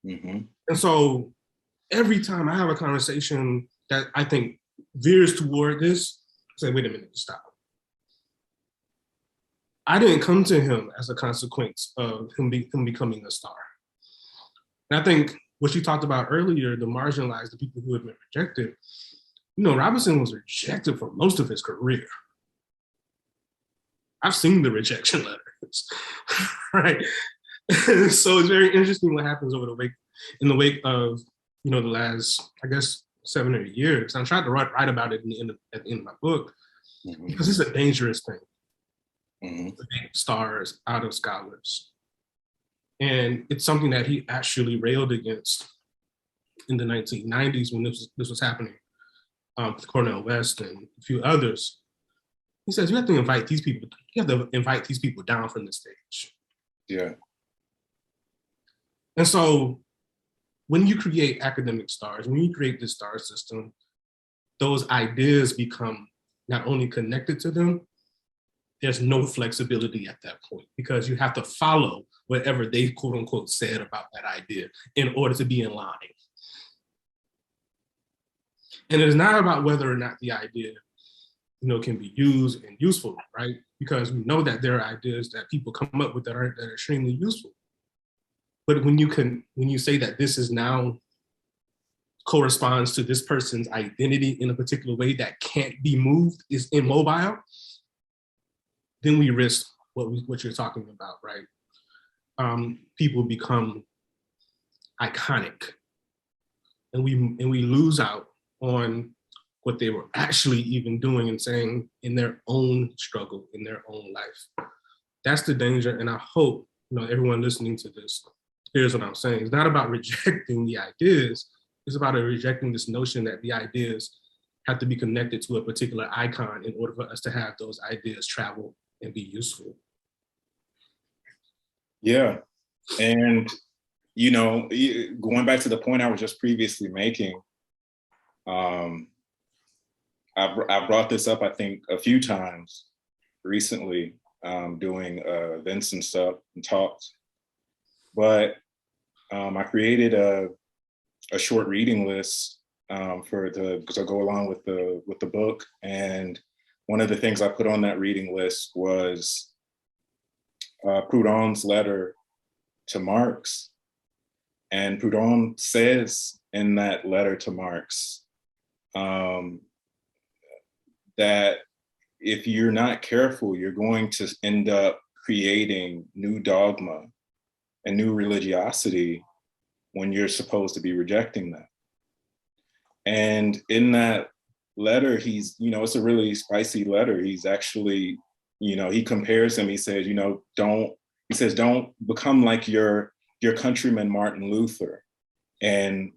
Mm-hmm. And so every time I have a conversation that I think veers toward this, I say, wait a minute, stop. I didn't come to him as a consequence of him becoming a star. And I think what you talked about earlier, the marginalized, the people who have been rejected, Robinson was rejected for most of his career. I've seen the rejection letters, right? So it's very interesting what happens in the wake of, the last, I guess, 7 or 8 years. I tried to write about it at the end of my book, mm-hmm. because it's a dangerous thing. Mm-hmm. Stars out of scholars. And it's something that he actually railed against in the 1990s when this was happening with Cornel West and a few others. He says, you have to invite these people down from the stage. Yeah. And so when you create academic stars, when you create this star system, those ideas become not only connected to them, there's no flexibility at that point because you have to follow whatever they quote unquote said about that idea in order to be in line. And it's not about whether or not the idea, can be used and useful, right? Because we know that there are ideas that people come up with that are extremely useful. But when you say that this is now corresponds to this person's identity in a particular way that can't be moved, is immobile, then we risk what you're talking about, right? People become iconic, and we lose out on what they were actually even doing and saying in their own struggle, in their own life. That's the danger, and I hope everyone listening to this here's what I'm saying. It's not about rejecting the ideas. It's about rejecting this notion that the ideas have to be connected to a particular icon in order for us to have those ideas travel and be useful. Yeah. And, going back to the point I was just previously making, I brought this up, I think, a few times recently, doing events and stuff and talks. But I created a short reading list to go along with the book. And one of the things I put on that reading list was Proudhon's letter to Marx. And Proudhon says in that letter to Marx that if you're not careful, you're going to end up creating new dogma and new religiosity when you're supposed to be rejecting that. And in that letter, he's, it's a really spicy letter. He's actually, he compares him, he says, don't become like your countryman Martin Luther and,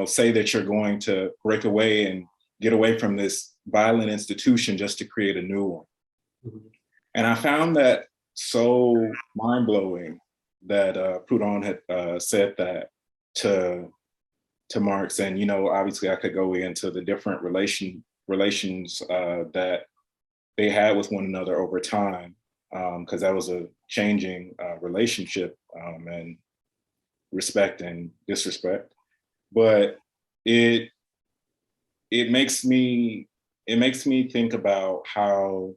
say that you're going to break away and get away from this violent institution just to create a new one. Mm-hmm. And I found that so mind-blowing that Proudhon had said that to Marx. And, obviously I could go into the different relations that they had with one another over time, because that was a changing relationship and respect and disrespect. But it makes me think about how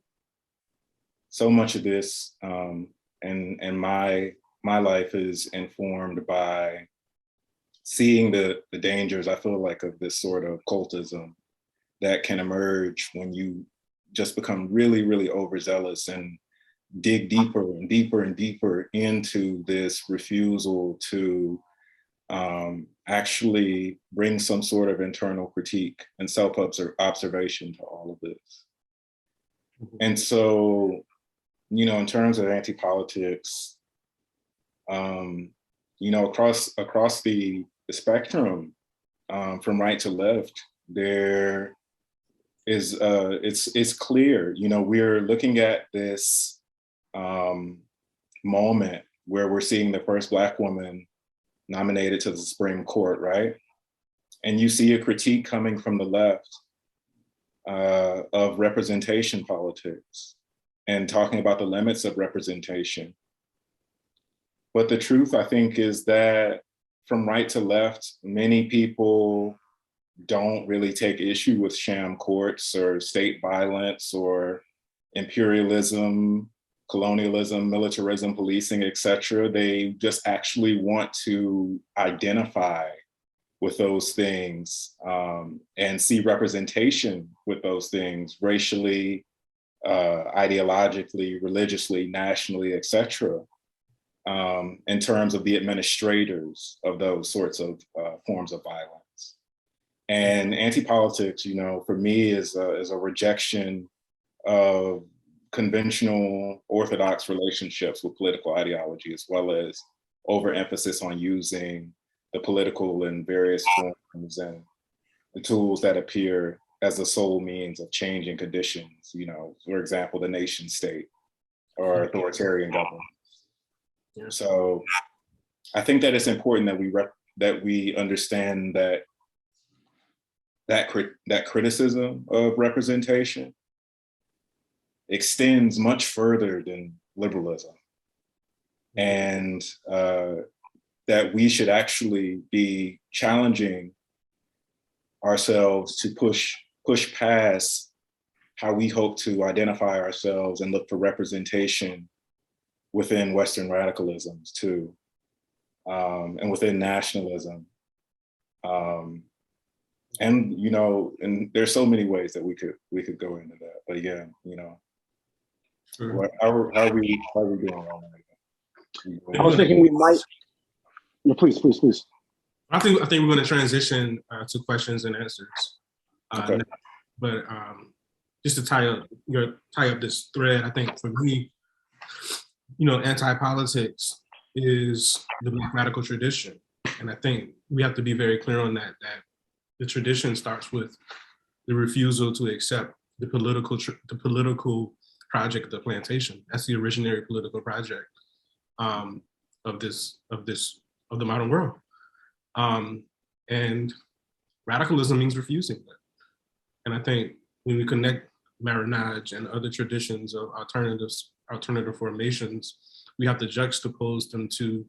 so much of this and my life is informed by seeing the dangers, I feel like, of this sort of cultism that can emerge when you just become really, really overzealous and dig deeper and deeper and deeper into this refusal to actually bring some sort of internal critique and self-observation to all of this. Mm-hmm. And so, in terms of anti-politics, across the spectrum, from right to left, there is it's clear. We're looking at this moment where we're seeing the first Black woman nominated to the Supreme Court, right? And you see a critique coming from the left of representation politics and talking about the limits of representation. But the truth, I think, is that from right to left, many people don't really take issue with sham courts or state violence or imperialism, colonialism, militarism, policing, etc. They just actually want to identify with those things and see representation with those things, racially, ideologically, religiously, nationally, etc. In terms of the administrators of those sorts of forms of violence. And anti-politics, for me, is a rejection of conventional orthodox relationships with political ideology, as well as overemphasis on using the political in various forms and the tools that appear as the sole means of changing conditions, for example, the nation state or authoritarian government. Yeah. So I think that it's important that we understand that criticism of representation extends much further than liberalism, and that we should actually be challenging ourselves to push past how we hope to identify ourselves and look for representation within Western radicalisms too, and within nationalism. And and there's so many ways that we could go into that. But again, sure. How are we doing on that? I was thinking we might. No, please. I think we're going to transition to questions and answers. Okay. But just to tie up this thread, I think for me, anti-politics is the Black radical tradition, and I think we have to be very clear on that the tradition starts with the refusal to accept the political project of the plantation. That's the originary political project of the modern world. And radicalism means refusing that. And I think when we connect Marinage and other traditions of alternative formations, we have to juxtapose them to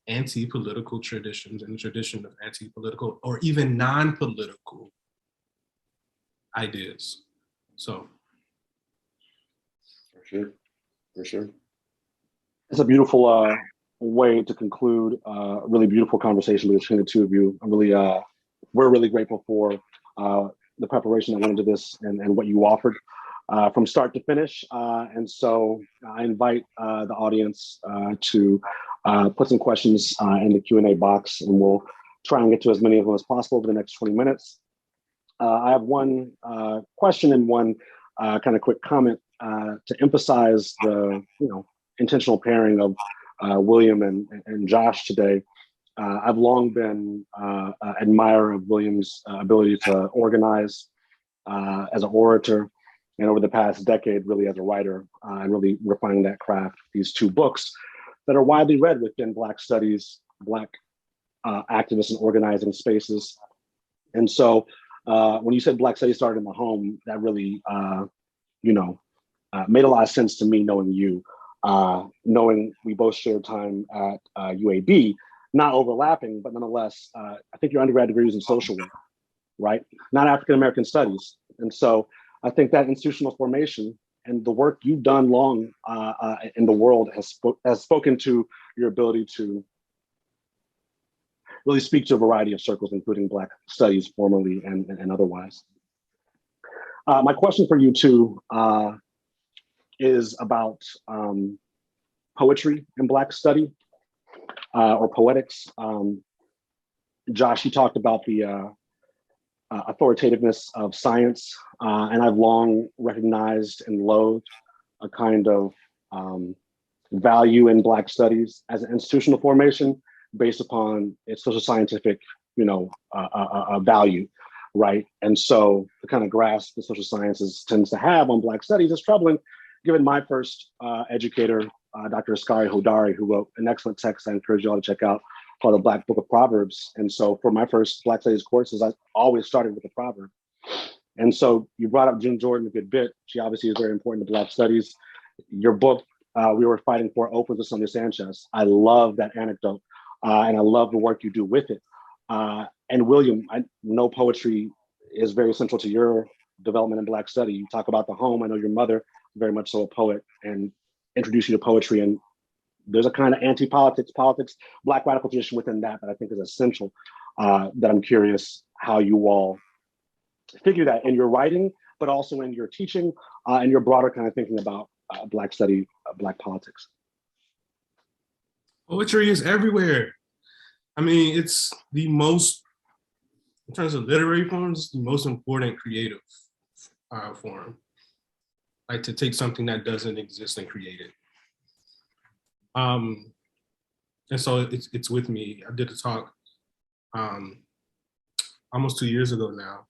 anti-political traditions and the tradition of anti-political or even non-political ideas. So. For sure. It's a beautiful way to conclude a really beautiful conversation between the two of you. We're really grateful for the preparation that went into this and what you offered from start to finish. And so I invite the audience to put some questions in the Q&A box, and we'll try and get to as many of them as possible over the next 20 minutes. I have one question and one kind of quick comment to emphasize the intentional pairing of William and Josh today. I've long been an admirer of William's ability to organize as an orator, and over the past decade, really as a writer, and really refining that craft. These two books that are widely read within Black studies, Black activists and organizing spaces. And so when you said Black studies started in the home, that really, made a lot of sense to me, knowing you, knowing we both shared time at UAB, not overlapping, but nonetheless, I think your undergrad degree was in social work, right? Not African-American studies. And so I think that institutional formation and the work you've done long in the world has spoken to your ability to really speak to a variety of circles, including Black studies formally and otherwise. My question for you too is about poetry in Black study or poetics. Josh, you talked about the authoritativeness of science, and I've long recognized and loathed a kind of value in Black studies as an institutional formation based upon its social scientific, value, right? And so the kind of grasp the social sciences tends to have on Black studies is troubling, given my first educator, Dr. Askari Hodari, who wrote an excellent text I encourage you all to check out called The Black Book of Proverbs. And so for my first Black studies courses, I always started with a proverb. And so you brought up June Jordan a good bit. She obviously is very important to Black studies. Your book, We Were Fighting for, opens with Sonia Sanchez. I love that anecdote. And I love the work you do with it. And William, I know poetry is very central to your development in Black study. You talk about the home. I know your mother, very much so a poet, and introduced you to poetry. And there's a kind of anti-politics, Black radical tradition within that I think is essential, that I'm curious how you all figure that in your writing, but also in your teaching and your broader kind of thinking about Black study, Black politics. Poetry is everywhere. I mean, it's the most, in terms of literary forms, the most important creative form. Like to take something that doesn't exist and create it. And so it's with me. I did a talk almost 2 years ago now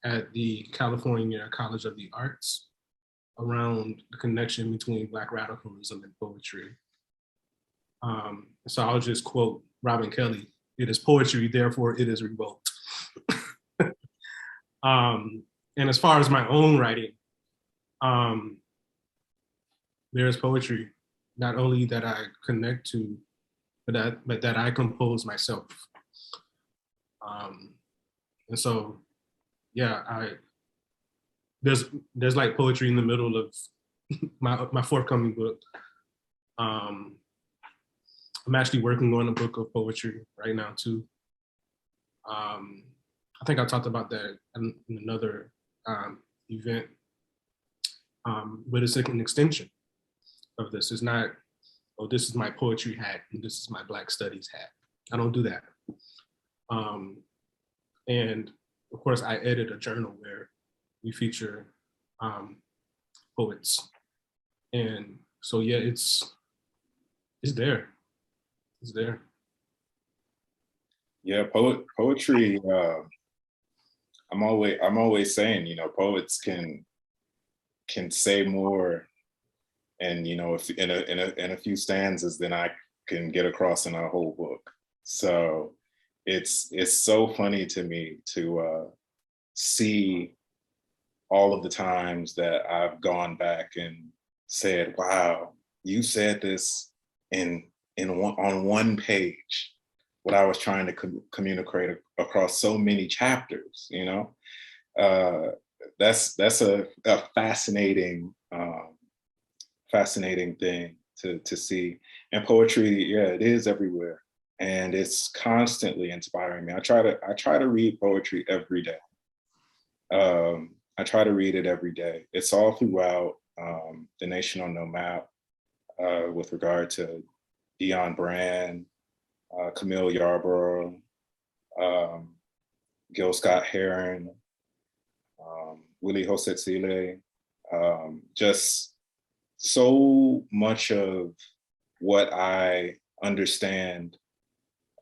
at the California College of the Arts around the connection between Black radicalism and poetry. So I'll just quote Robin Kelly: "It is poetry, therefore it is revolt." And as far as my own writing, there is poetry, not only that I connect to, but that I compose myself. And so, yeah, there's like poetry in the middle of my forthcoming book. I'm actually working on a book of poetry right now too. I think I talked about that in another event, but it's like an extension of this. It's not, oh, this is my poetry hat and this is my Black studies hat. I don't do that. And of course, I edit a journal where we feature poets. And so, yeah, it's there. It's there. Yeah, poetry. I'm always saying, poets can say more, and if in a few stanzas than I can get across in a whole book. So it's so funny to me to see all of the times that I've gone back and said, "Wow, you said this on one page." What I was trying to communicate across so many chapters, that's a fascinating thing to see. And poetry, yeah, it is everywhere, and it's constantly inspiring me. I try to read poetry every day. I try to read it every day. It's all throughout The Nation on No Map, with regard to Dion Brand, Camille Yarborough, Gil Scott-Heron, Willie Hosetsile, just so much of what I understand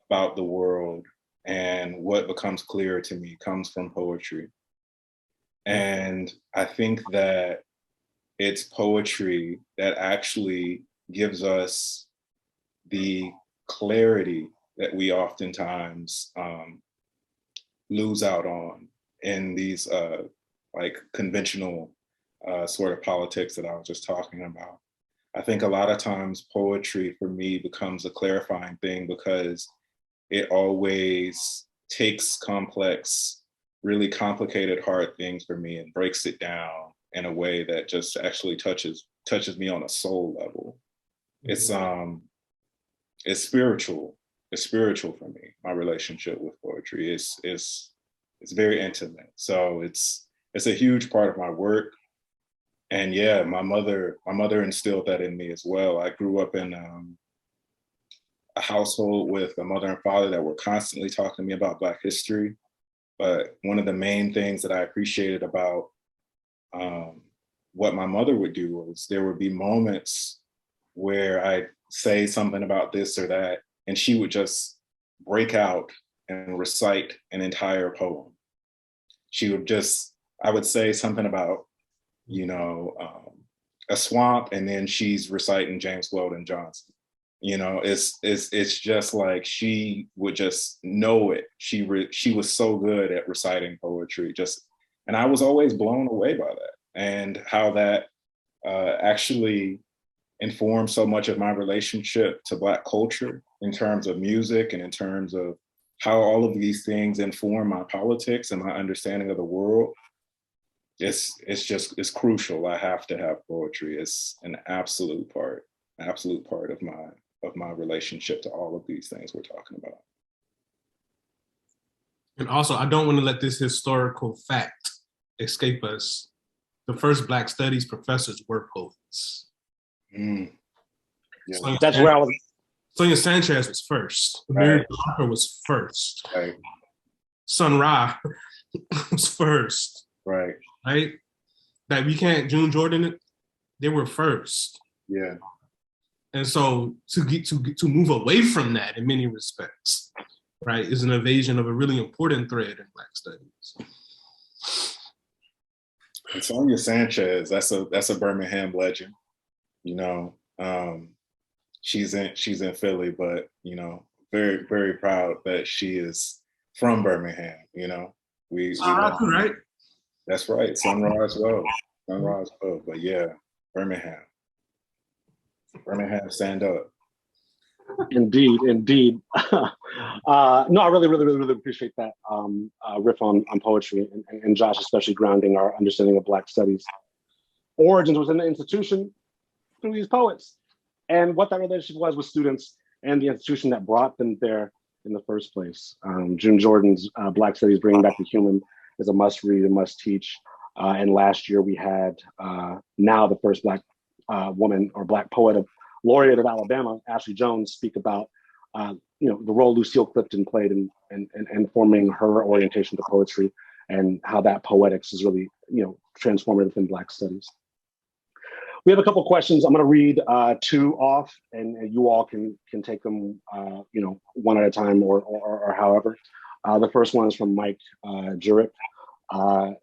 about the world and what becomes clear to me comes from poetry. And I think that it's poetry that actually gives us the clarity that we oftentimes lose out on in these like conventional sort of politics that I was just talking about. I think a lot of times poetry for me becomes a clarifying thing because it always takes complex, really complicated, hard things for me and breaks it down in a way that just actually touches me on a soul level. Mm-hmm. It's spiritual. It's spiritual for me. My relationship with poetry is very intimate. So it's a huge part of my work. And yeah, my mother instilled that in me as well. I grew up in a household with a mother and father that were constantly talking to me about Black history. But one of the main things that I appreciated about what my mother would do was there would be moments where I'd say something about this or that, and she would just break out and recite an entire poem. I would say something about, a swamp, and then she's reciting James Weldon Johnson. It's just like she would just know it. She was so good at reciting poetry, and I was always blown away by that and how that actually informed so much of my relationship to Black culture in terms of music and in terms of how all of these things inform my politics and my understanding of the world. It's crucial. I have to have poetry. It's an absolute part of my relationship to all of these things we're talking about. And also, I don't want to let this historical fact escape us. The first Black studies professors were poets. Yeah. That's where I was. Sonia Sanchez was first. Mary Parker was first. Right. Sun Ra was first. Right. Right? That we can't, June Jordan, they were first. Yeah. And so to move away from that in many respects, right, is an evasion of a really important thread in Black studies. And Sonia Sanchez, that's a Birmingham legend. She's in Philly, but very, very proud that she is from Birmingham. We right? That's right. Sunrise Road. But yeah, Birmingham, stand up. Indeed. No, I really appreciate that riff on poetry and Josh, especially grounding our understanding of Black studies. Origins within the institution through these poets and what that relationship was with students and the institution that brought them there in the first place. June Jordan's Black Studies Bringing Back the Human is a must read and must teach. And last year we had now the first Black woman or Black poet laureate of Alabama, Ashley Jones, speak about the role Lucille Clifton played in forming her orientation to poetry and how that poetics is really transformative within Black studies. We have a couple questions. I'm going to read two off, and you all can take them one at a time or however. The first one is from Mike Jurek.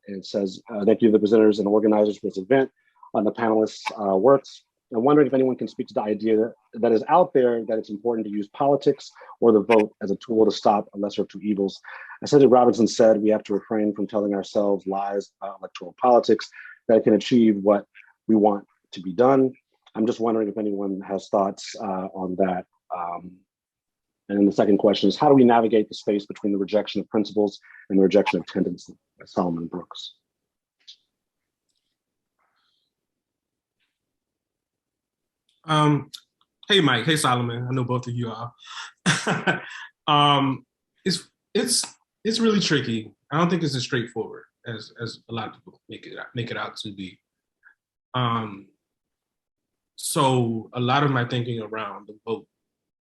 It says, thank you to the presenters and organizers for this event on the panelists' works. I'm wondering if anyone can speak to the idea that is out there that it's important to use politics or the vote as a tool to stop a lesser of two evils. As Cedric Robinson said, we have to refrain from telling ourselves lies about electoral politics that can achieve what we want to be done. I'm just wondering if anyone has thoughts on that. And then the second question is, how do we navigate the space between the rejection of principles and the rejection of tendency? By Solomon Brooks. Hey Mike, hey Solomon. I know both of you are. It's really tricky. I don't think it's as straightforward as a lot of people make it out to be. So a lot of my thinking around the vote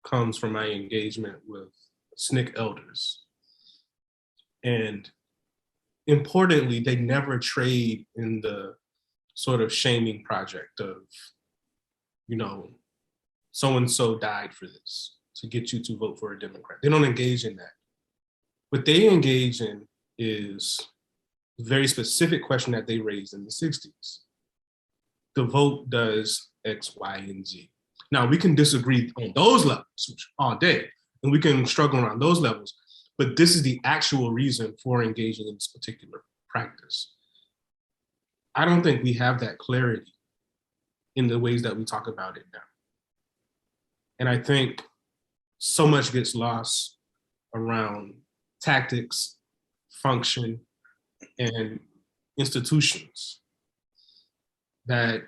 comes from my engagement with SNCC elders. And importantly, they never trade in the sort of shaming project of, you know, so-and-so died for this to get you to vote for a Democrat. They don't engage in that. What they engage in is a very specific question that they raised in the 60s. The vote does X, Y, and Z. Now, we can disagree on those levels all day, and we can struggle around those levels, but this is the actual reason for engaging in this particular practice. I don't think we have that clarity in the ways that we talk about it now. And I think so much gets lost around tactics, function, and institutions that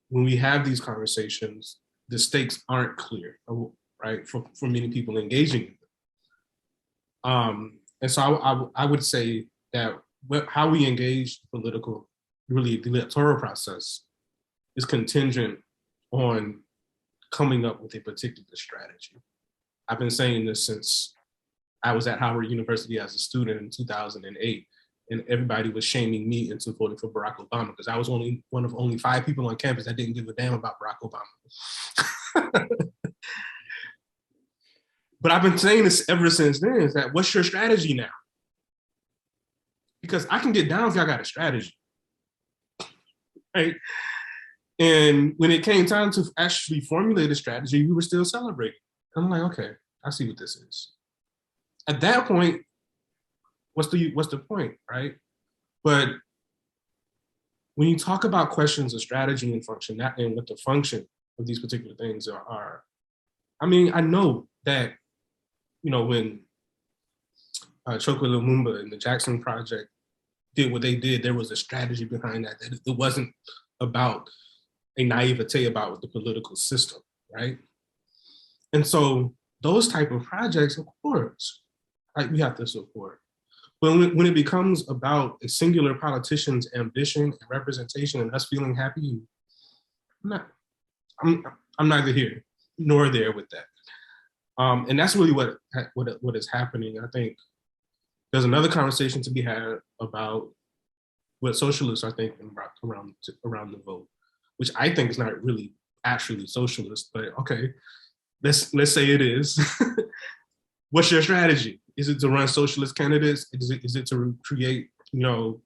when we have these conversations, the stakes aren't clear, right, for many people engaging in them. And so I would say that how we engage political, really the electoral process, is contingent on coming up with a particular strategy. I've been saying this since I was at Howard University as a student in 2008, and everybody was shaming me into voting for Barack Obama because I was only one of only 5 people on campus that didn't give a damn about Barack Obama. But I've been saying this ever since then, is that what's your strategy now? Because I can get down if y'all got a strategy, right? And when it came time to actually formulate a strategy, we were still celebrating. I'm like, okay, I see what this is. At that point, what's the point, right? But when you talk about questions of strategy and function, and what the function of these particular things are, I mean, I know that, you know, when Chokwe Lumumba and the Jackson Project did what they did, there was a strategy behind that. That it wasn't about a naivete about the political system, right? And so those type of projects, of course, like we have to support. But when it becomes about a singular politician's ambition and representation and us feeling happy, I'm neither here nor there with that. And that's really what is happening. I think there's another conversation to be had about what socialists are thinking about around the vote, which I think is not really actually socialist, but okay, let's say it is. What's your strategy? Is it to run socialist candidates? Is it to create, you know,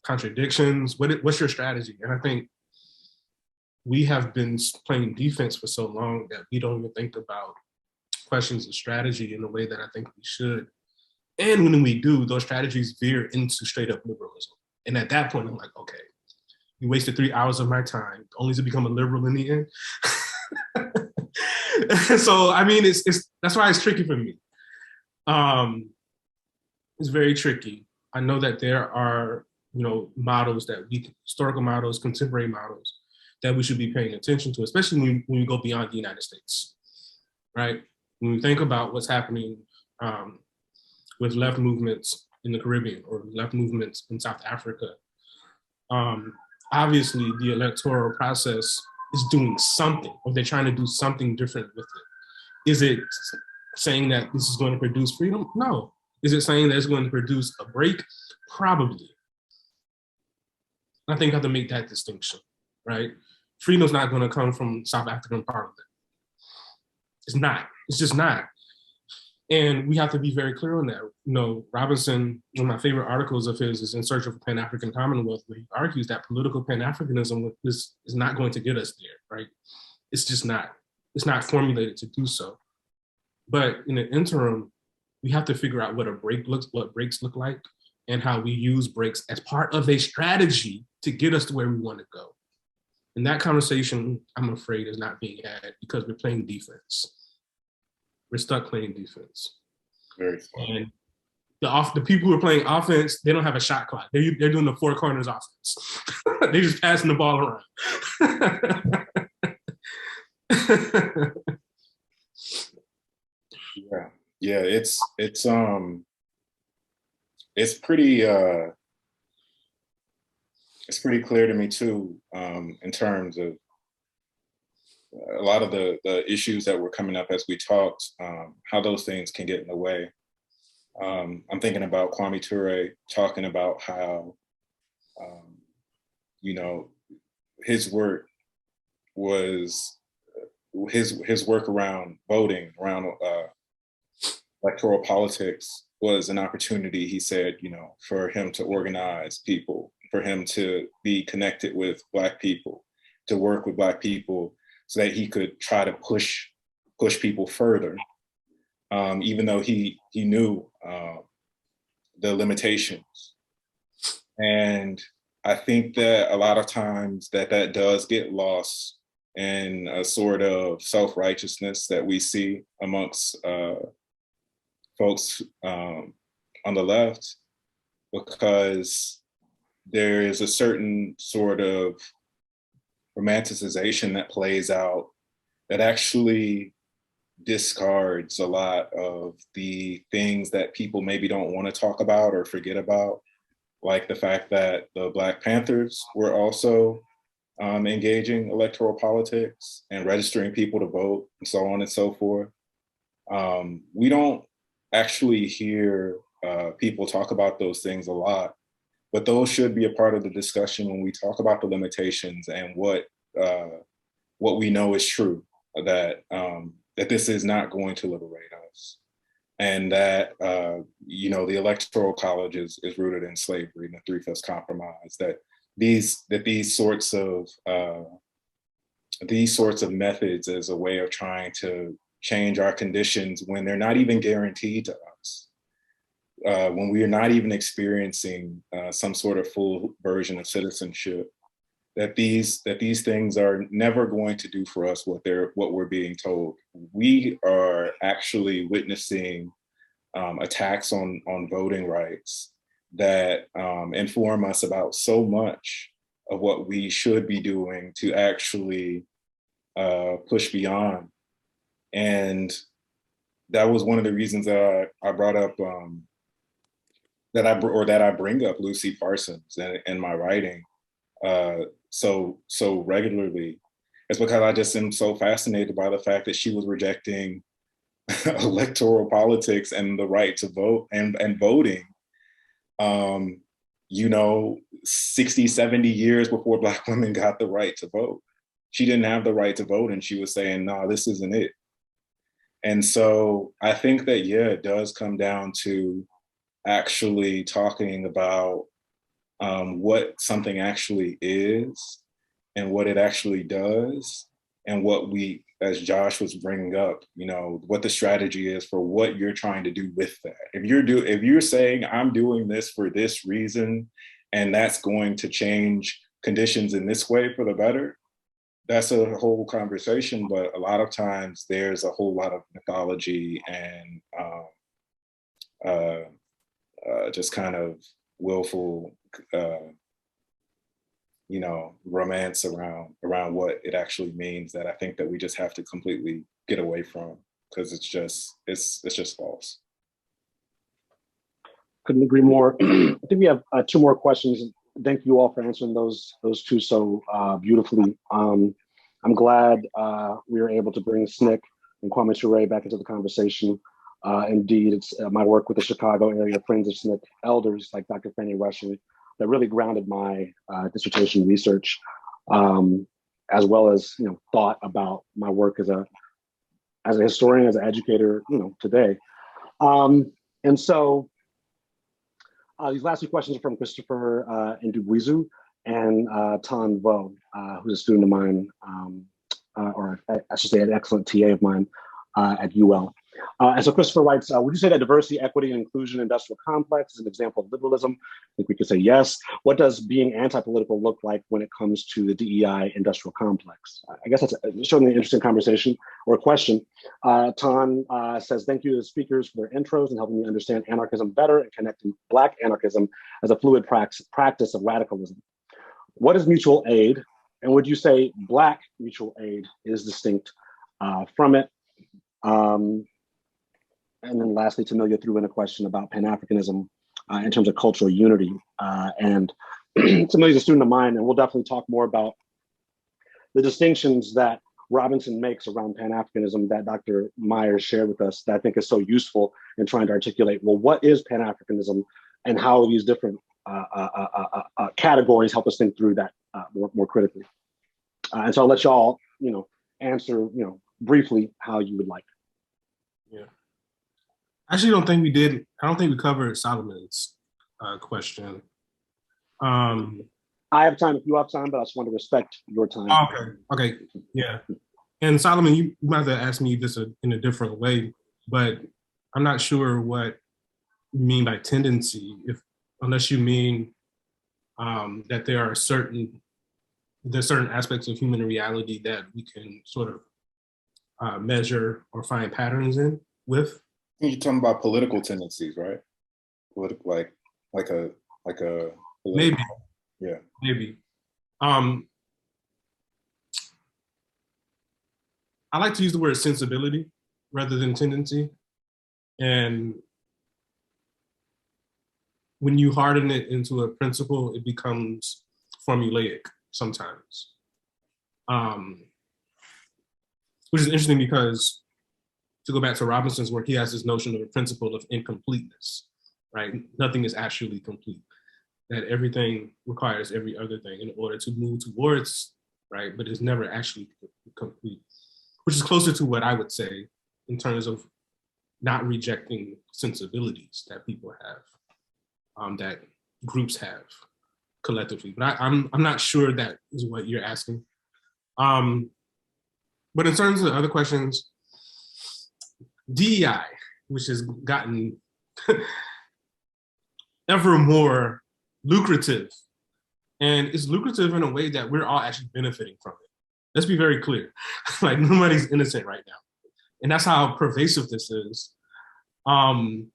contradictions? What's your strategy? And I think we have been playing defense for so long that we don't even think about questions of strategy in the way that I think we should. And when we do, those strategies veer into straight up liberalism. And at that point, I'm like, okay, you wasted 3 hours of my time only to become a liberal in the end. So, I mean, that's why it's tricky for me. It's very tricky. I know that there are, you know, models historical models, contemporary models that we should be paying attention to, especially when we go beyond the United States, right? When we think about what's happening with left movements in the Caribbean or left movements in South Africa, obviously the electoral process is doing something, or they're trying to do something different with it. Is it saying that this is going to produce freedom? No. Is it saying that it's going to produce a break? Probably. I think I have to make that distinction, right? Freedom's not going to come from South African Parliament. It's not. It's just not. And we have to be very clear on that. You know, Robinson, one of my favorite articles of his is In Search of a Pan-African Commonwealth, where he argues that political Pan-Africanism is not going to get us there, right? It's just not. It's not formulated to do so. But in the interim, we have to figure out what breaks look like, and how we use breaks as part of a strategy to get us to where we want to go. And that conversation, I'm afraid, is not being had because we're playing defense. We're stuck playing defense. Very smart. And the people who are playing offense, they don't have a shot clock. They're doing the four corners offense. They're just passing the ball around. Yeah, it's pretty clear to me too, in terms of a lot of the issues that were coming up as we talked, how those things can get in the way. I'm thinking about Kwame Ture talking about how, you know, his work was, his work around voting, around electoral politics was an opportunity, he said, you know, for him to organize people, for him to be connected with Black people, to work with Black people so that he could try to push people further, even though he knew the limitations. And I think that a lot of times that does get lost in a sort of self-righteousness that we see amongst folks on the left, because there is a certain sort of romanticization that plays out that actually discards a lot of the things that people maybe don't want to talk about or forget about, like the fact that the Black Panthers were also engaging electoral politics and registering people to vote and so on and so forth. We don't actually hear people talk about those things a lot, but those should be a part of the discussion when we talk about the limitations and what we know is true, that that this is not going to liberate us, and that you know, the electoral college is rooted in slavery and the Three-Fifths Compromise. That these sorts of methods as a way of trying to change our conditions when they're not even guaranteed to us, when we are not even experiencing some sort of full version of citizenship, that these things are never going to do for us what we're being told. We are actually witnessing attacks on voting rights that inform us about so much of what we should be doing to actually push beyond. And that was one of the reasons that I brought up that I bring up Lucy Parsons in my writing so regularly. It's because I just am so fascinated by the fact that she was rejecting electoral politics and the right to vote and voting, you know, 60, 70 years before Black women got the right to vote. She didn't have the right to vote, and she was saying, no, this isn't it. And so I think that, yeah, it does come down to actually talking about what something actually is and what it actually does, and what we, as Josh was bringing up, you know, what the strategy is for what you're trying to do with that. If you're saying, I'm doing this for this reason, and that's going to change conditions in this way for the better, that's a whole conversation. But a lot of times there's a whole lot of mythology and just kind of willful, you know, romance around what it actually means, that I think that we just have to completely get away from, because it's just false. Couldn't agree more. I think we have 2 more questions. Thank you all for answering those 2 so beautifully. I'm glad we were able to bring SNCC and Kwame Ture back into the conversation. Indeed, it's my work with the Chicago area Friends of SNCC elders like Dr. Fanny Rushing that really grounded my dissertation research, as well as, you know, thought about my work as a historian, as an educator, you know, today. And so these last 2 questions are from Christopher Ndubuizu and Tan Vo, who's a student of mine, or I should say an excellent TA of mine at UL. And so Christopher writes, would you say that diversity, equity, and inclusion industrial complex is an example of liberalism? I think we could say yes. What does being anti-political look like when it comes to the DEI industrial complex? I guess that's certainly an interesting conversation or question. Tan says, thank you to the speakers for their intros and helping me understand anarchism better and connecting Black anarchism as a fluid practice of radicalism. What is mutual aid? And would you say Black mutual aid is distinct from it? And then lastly, Tamilia threw in a question about Pan-Africanism in terms of cultural unity. And Tamilia's a student of mine, and we'll definitely talk more about the distinctions that Robinson makes around Pan-Africanism that Dr. Myers shared with us that I think is so useful in trying to articulate, well, what is Pan-Africanism and how these different categories help us think through that more critically. And so I'll let y'all, answer, briefly how you would like. Yeah. I actually don't think we did. I don't think we covered Solomon's question. I have time if you have time, but I just want to respect your time. Okay. Yeah. And Solomon, you might have asked me this in a different way, but I'm not sure what you mean by tendency, unless you mean that there are certain aspects of human reality that we can sort of measure or find patterns in with. You're talking about political tendencies, right? Political, like a maybe. Yeah. Maybe. I like to use the word sensibility rather than tendency. And when you harden it into a principle, it becomes formulaic sometimes. Which is interesting because, to go back to Robinson's work, he has this notion of a principle of incompleteness, right? Nothing is actually complete. That everything requires every other thing in order to move towards, right? But it's never actually complete, which is closer to what I would say in terms of not rejecting sensibilities that people have, that groups have collectively. But I'm not sure that is what you're asking. But in terms of the other questions, DEI, which has gotten ever more lucrative, and it's lucrative in a way that we're all actually benefiting from it. Let's be very clear. Like, nobody's innocent right now, and that's how pervasive this is. But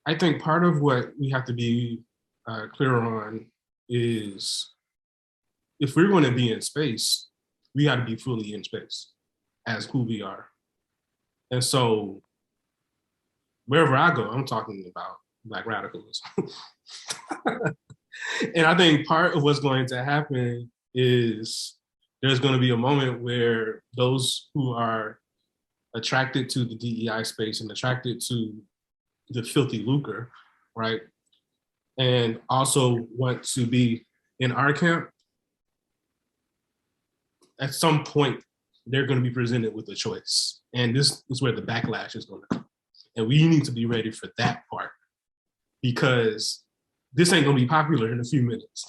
I think part of what we have to be clear on is, if we're going to be in space, we got to be fully in space as who we are. And so wherever I go, I'm talking about Black radicalism. And I think part of what's going to happen is there's going to be a moment where those who are attracted to the DEI space and attracted to the filthy lucre, right, and also want to be in our camp, at some point, they're going to be presented with a choice. And this is where the backlash is going to come. And we need to be ready for that part, because this ain't going to be popular in a few minutes.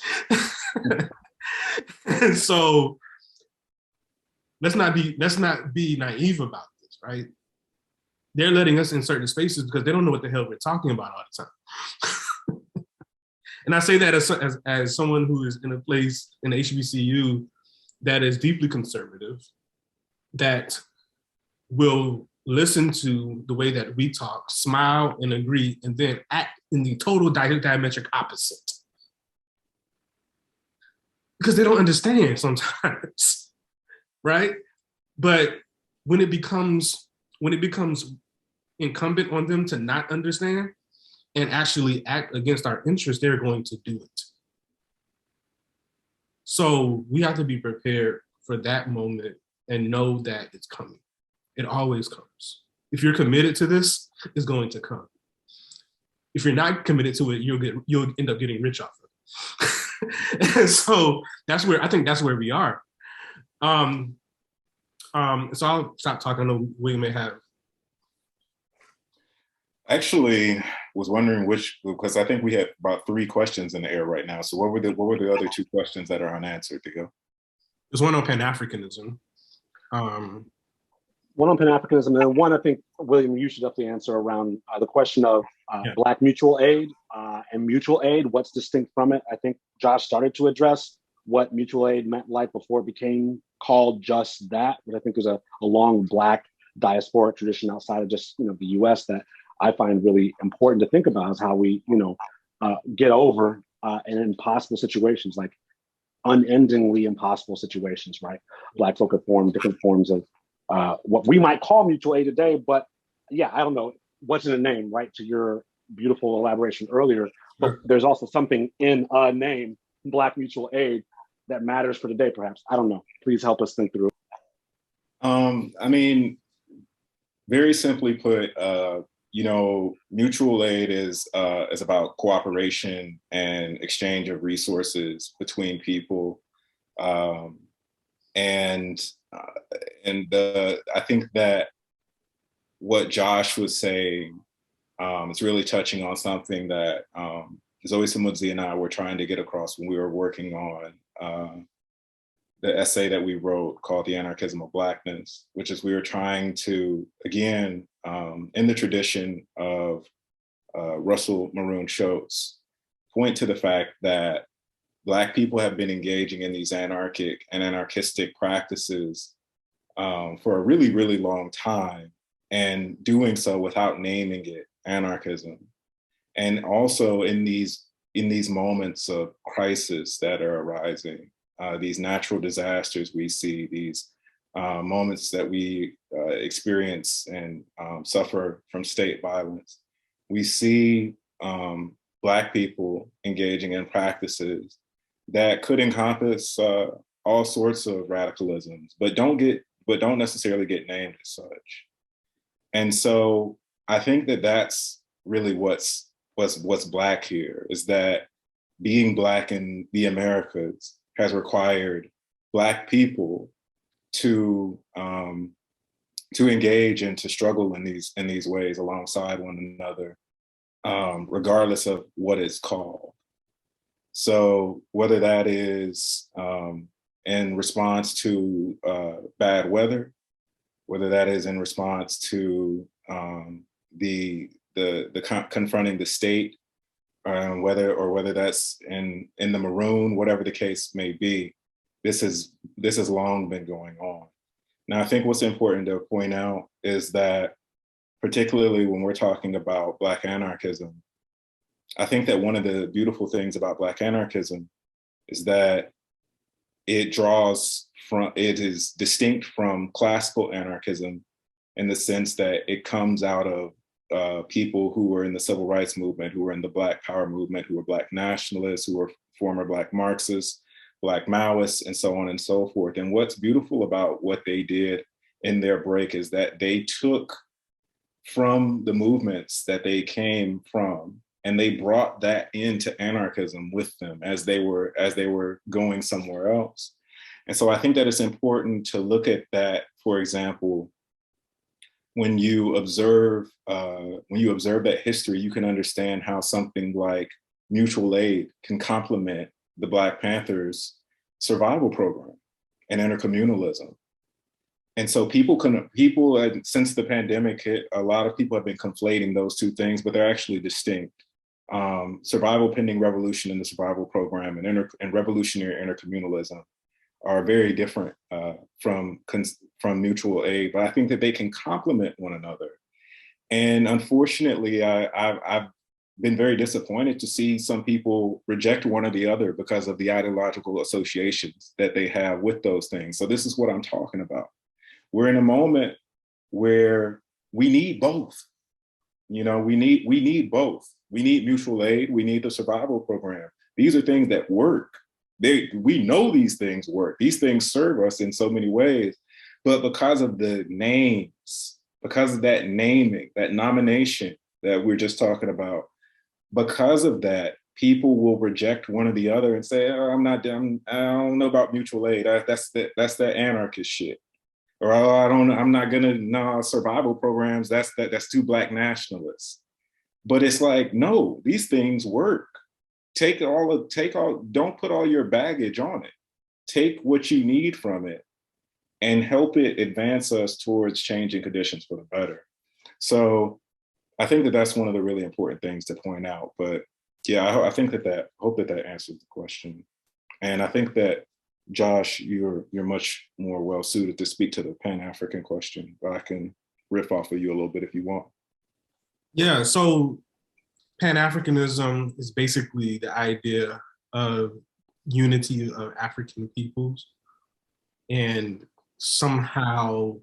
And so let's not be naive about this, right? They're letting us in certain spaces because they don't know what the hell we're talking about all the time. And I say that as someone who is in a place in the HBCU that is deeply conservative, that will listen to the way that we talk, smile and agree, and then act in the total diametric opposite. Because they don't understand sometimes, right? But when it becomes incumbent on them to not understand and actually act against our interests, they're going to do it. So we have to be prepared for that moment and know that it's coming. It always comes. If you're committed to this, it's going to come. If you're not committed to it, you'll end up getting rich off of it. And so I think that's where we are. So I'll stop talking. I know William may have. Actually, was wondering because I think we have about 3 questions in the air right now. So what were the other 2 questions that are unanswered, to go? There's one on Pan-Africanism. One on Pan-Africanism, and then one I think, William, you should definitely answer around the question of Black mutual aid and mutual aid. What's distinct from it? I think Josh started to address what mutual aid meant like before it became called just that, but I think there's a long Black diasporic tradition outside of just the US that I find really important to think about, is how we get over in impossible situations, like unendingly impossible situations, right? Black folk have formed different forms of what we might call mutual aid today, but yeah, I don't know what's in a name, right? To your beautiful elaboration earlier, but there's also something in a name, Black mutual aid, that matters for today, perhaps? I don't know. Please help us think through. I mean, very simply put, mutual aid is about cooperation and exchange of resources between people, and I think that what Josh was saying is really touching on something that Zoe Samudzi and I were trying to get across when we were working on the essay that we wrote called The Anarchism of Blackness, which is we were trying to, again, in the tradition of Russell Maroon Shoatz, point to the fact that Black people have been engaging in these anarchic and anarchistic practices for a really, really long time, and doing so without naming it anarchism. And also in these moments of crisis that are arising, these natural disasters we see, these moments that we experience and suffer from state violence, we see Black people engaging in practices that could encompass all sorts of radicalisms, but don't necessarily get named as such. And so I think that that's really what's Black here, is that being Black in the Americas has required Black people to engage and to struggle in these ways alongside one another, regardless of what it's called. So whether that is in response to bad weather, whether that is in response to the confronting the state, whether that's in the maroon, whatever the case may be, this has long been going on. Now, I think what's important to point out is that, particularly when we're talking about Black anarchism, I think that one of the beautiful things about Black anarchism is that it is distinct from classical anarchism in the sense that it comes out of people who were in the civil rights movement, who were in the Black Power movement, who were Black nationalists, who were former Black Marxists, Black Maoists, and so on and so forth. And what's beautiful about what they did in their break is that they took from the movements that they came from, and they brought that into anarchism with them as they were going somewhere else. And so I think that it's important to look at that, for example, when you observe that history, you can understand how something like mutual aid can complement the Black Panthers' survival program and intercommunalism. And so people, since the pandemic hit, a lot of people have been conflating those two things, but they're actually distinct. Survival pending revolution and the survival program and revolutionary intercommunalism are very different from mutual aid, but I think that they can complement one another. And unfortunately, I've been very disappointed to see some people reject one or the other because of the ideological associations that they have with those things. So this is what I'm talking about. We're in a moment where we need both. We need both. We need mutual aid. We need the survival program. These are things that work. We know these things work. These things serve us in so many ways, but because of the names, because of that naming, that nomination that we're just talking about, because of that, people will reject one or the other and say, "Oh, I don't know about mutual aid. That's that anarchist shit." Or I'm not gonna survival programs. That's too Black nationalists. But it's like, no, these things work. Don't put all your baggage on it. Take what you need from it and help it advance us towards changing conditions for the better. So I think that that's one of the really important things to point out. But yeah, I hope that answers the question. And I think that, Josh, you're much more well suited to speak to the Pan-African question, but I can riff off of you a little bit if you want. Yeah, so Pan-Africanism is basically the idea of unity of African peoples. And somehow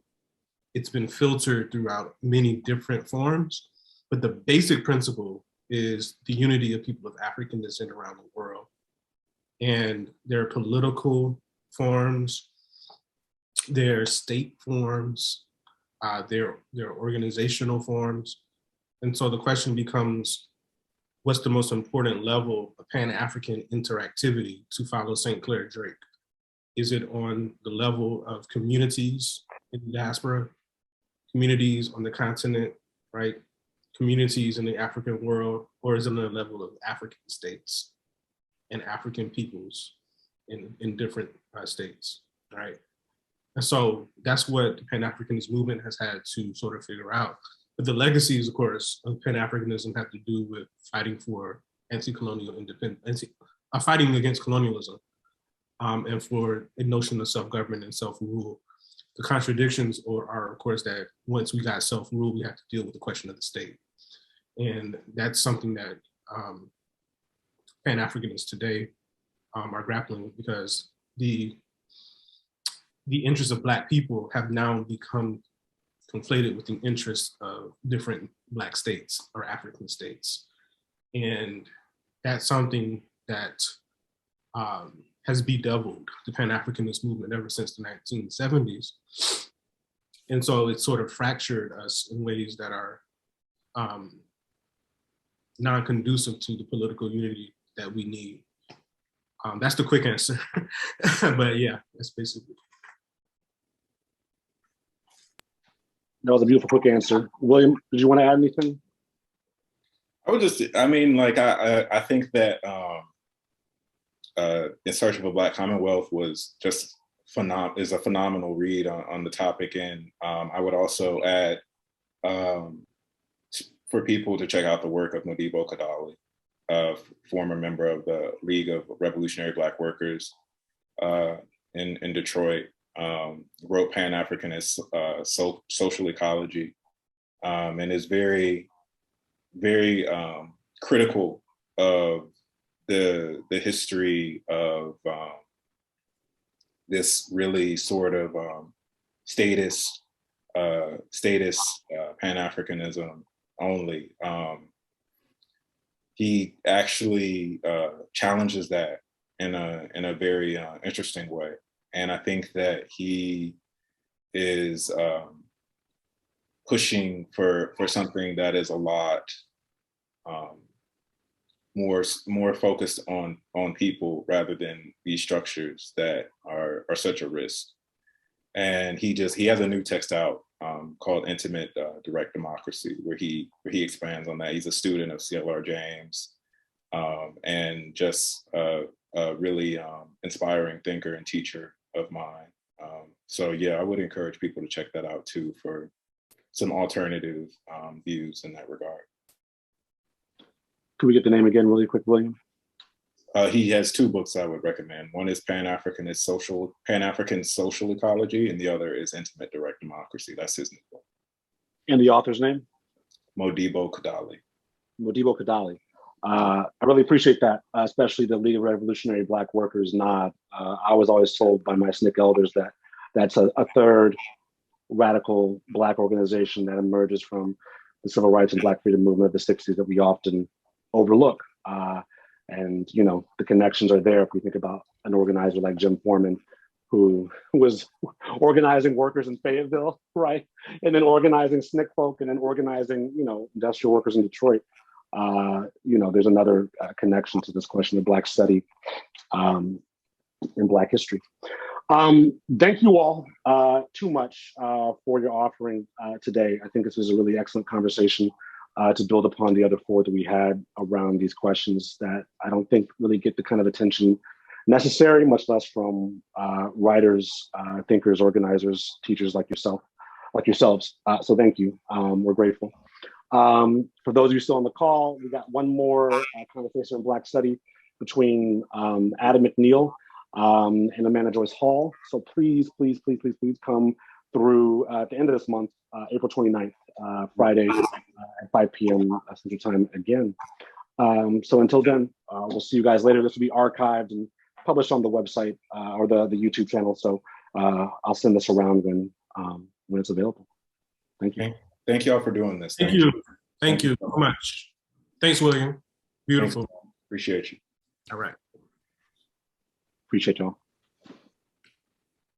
it's been filtered throughout many different forms. But the basic principle is the unity of people of African descent around the world. And there are political forms, there are state forms, there are organizational forms. And so the question becomes, what's the most important level of Pan-African interactivity to follow St. Clair Drake? Is it on the level of communities in the diaspora, communities on the continent, right? Communities in the African world, or is it on the level of African states and African peoples in different states, right? And so that's what the Pan-Africanist movement has had to sort of figure out. But the legacies, of course, of Pan-Africanism have to do with fighting for anti-colonial independence, fighting against colonialism, and for a notion of self-government and self-rule. The contradictions are, of course, that once we got self-rule, we have to deal with the question of the state. And that's something that Pan-Africanists today are grappling with, because the interests of Black people have now become conflated with the interests of different Black states or African states. And that's something that has bedeviled the Pan-Africanist movement ever since the 1970s. And so it's sort of fractured us in ways that are non-conducive to the political unity that we need. That's the quick answer. But yeah, that's basically. That was a beautiful, quick answer. William, did you want to add anything? I think that In Search of a Black Commonwealth was just is a phenomenal read on the topic. And I would also add for people to check out the work of Modibo Kadali, a former member of the League of Revolutionary Black Workers in Detroit, wrote Pan-Africanist Social Ecology, and is very, very critical of the history of this really sort of statist Pan-Africanism only. He actually challenges that in a very interesting way. And I think that he is pushing for something that is a lot more focused on people rather than these structures that are such a risk. And he has a new text out called Intimate Direct Democracy, where he expands on that. He's a student of C.L.R. James, and just a really inspiring thinker and teacher of mine. So yeah, I would encourage people to check that out too for some alternative views in that regard. Can we get the name again really quick, William? He has two books I would recommend. One is Pan-African Social Ecology, and the other is Intimate Direct Democracy. That's his new book. And the author's name? Modibo Kadali. Modibo Kadali. I really appreciate that, especially the League of Revolutionary Black Workers nod. I was always told by my SNCC elders that that's a third radical Black organization that emerges from the civil rights and Black freedom movement of the 60s that we often overlook. And you know, the connections are there if we think about an organizer like Jim Foreman, who was organizing workers in Fayetteville, right? And then organizing SNCC folk, and then organizing, you know, industrial workers in Detroit. You know, there's another connection to this question of Black study in Black history. Thank you all too much for your offering today. I think this was a really excellent conversation to build upon the other four that we had around these questions that I don't think really get the kind of attention necessary, much less from writers, thinkers, organizers, teachers like yourselves. So thank you. We're grateful. For those of you still on the call, we got one more conversation on Black study between Adam McNeil and Amanda Joyce Hall. So please come through at the end of this month, April 29th, Friday at 5 p.m. Central Time again. So until then, we'll see you guys later. This will be archived and published on the website or the YouTube channel. So I'll send this around when it's available. Thank you. Thank you all for doing this. Thank you. Thank you so much. Thanks, William. Beautiful. Thanks. Appreciate you. All right. Appreciate y'all.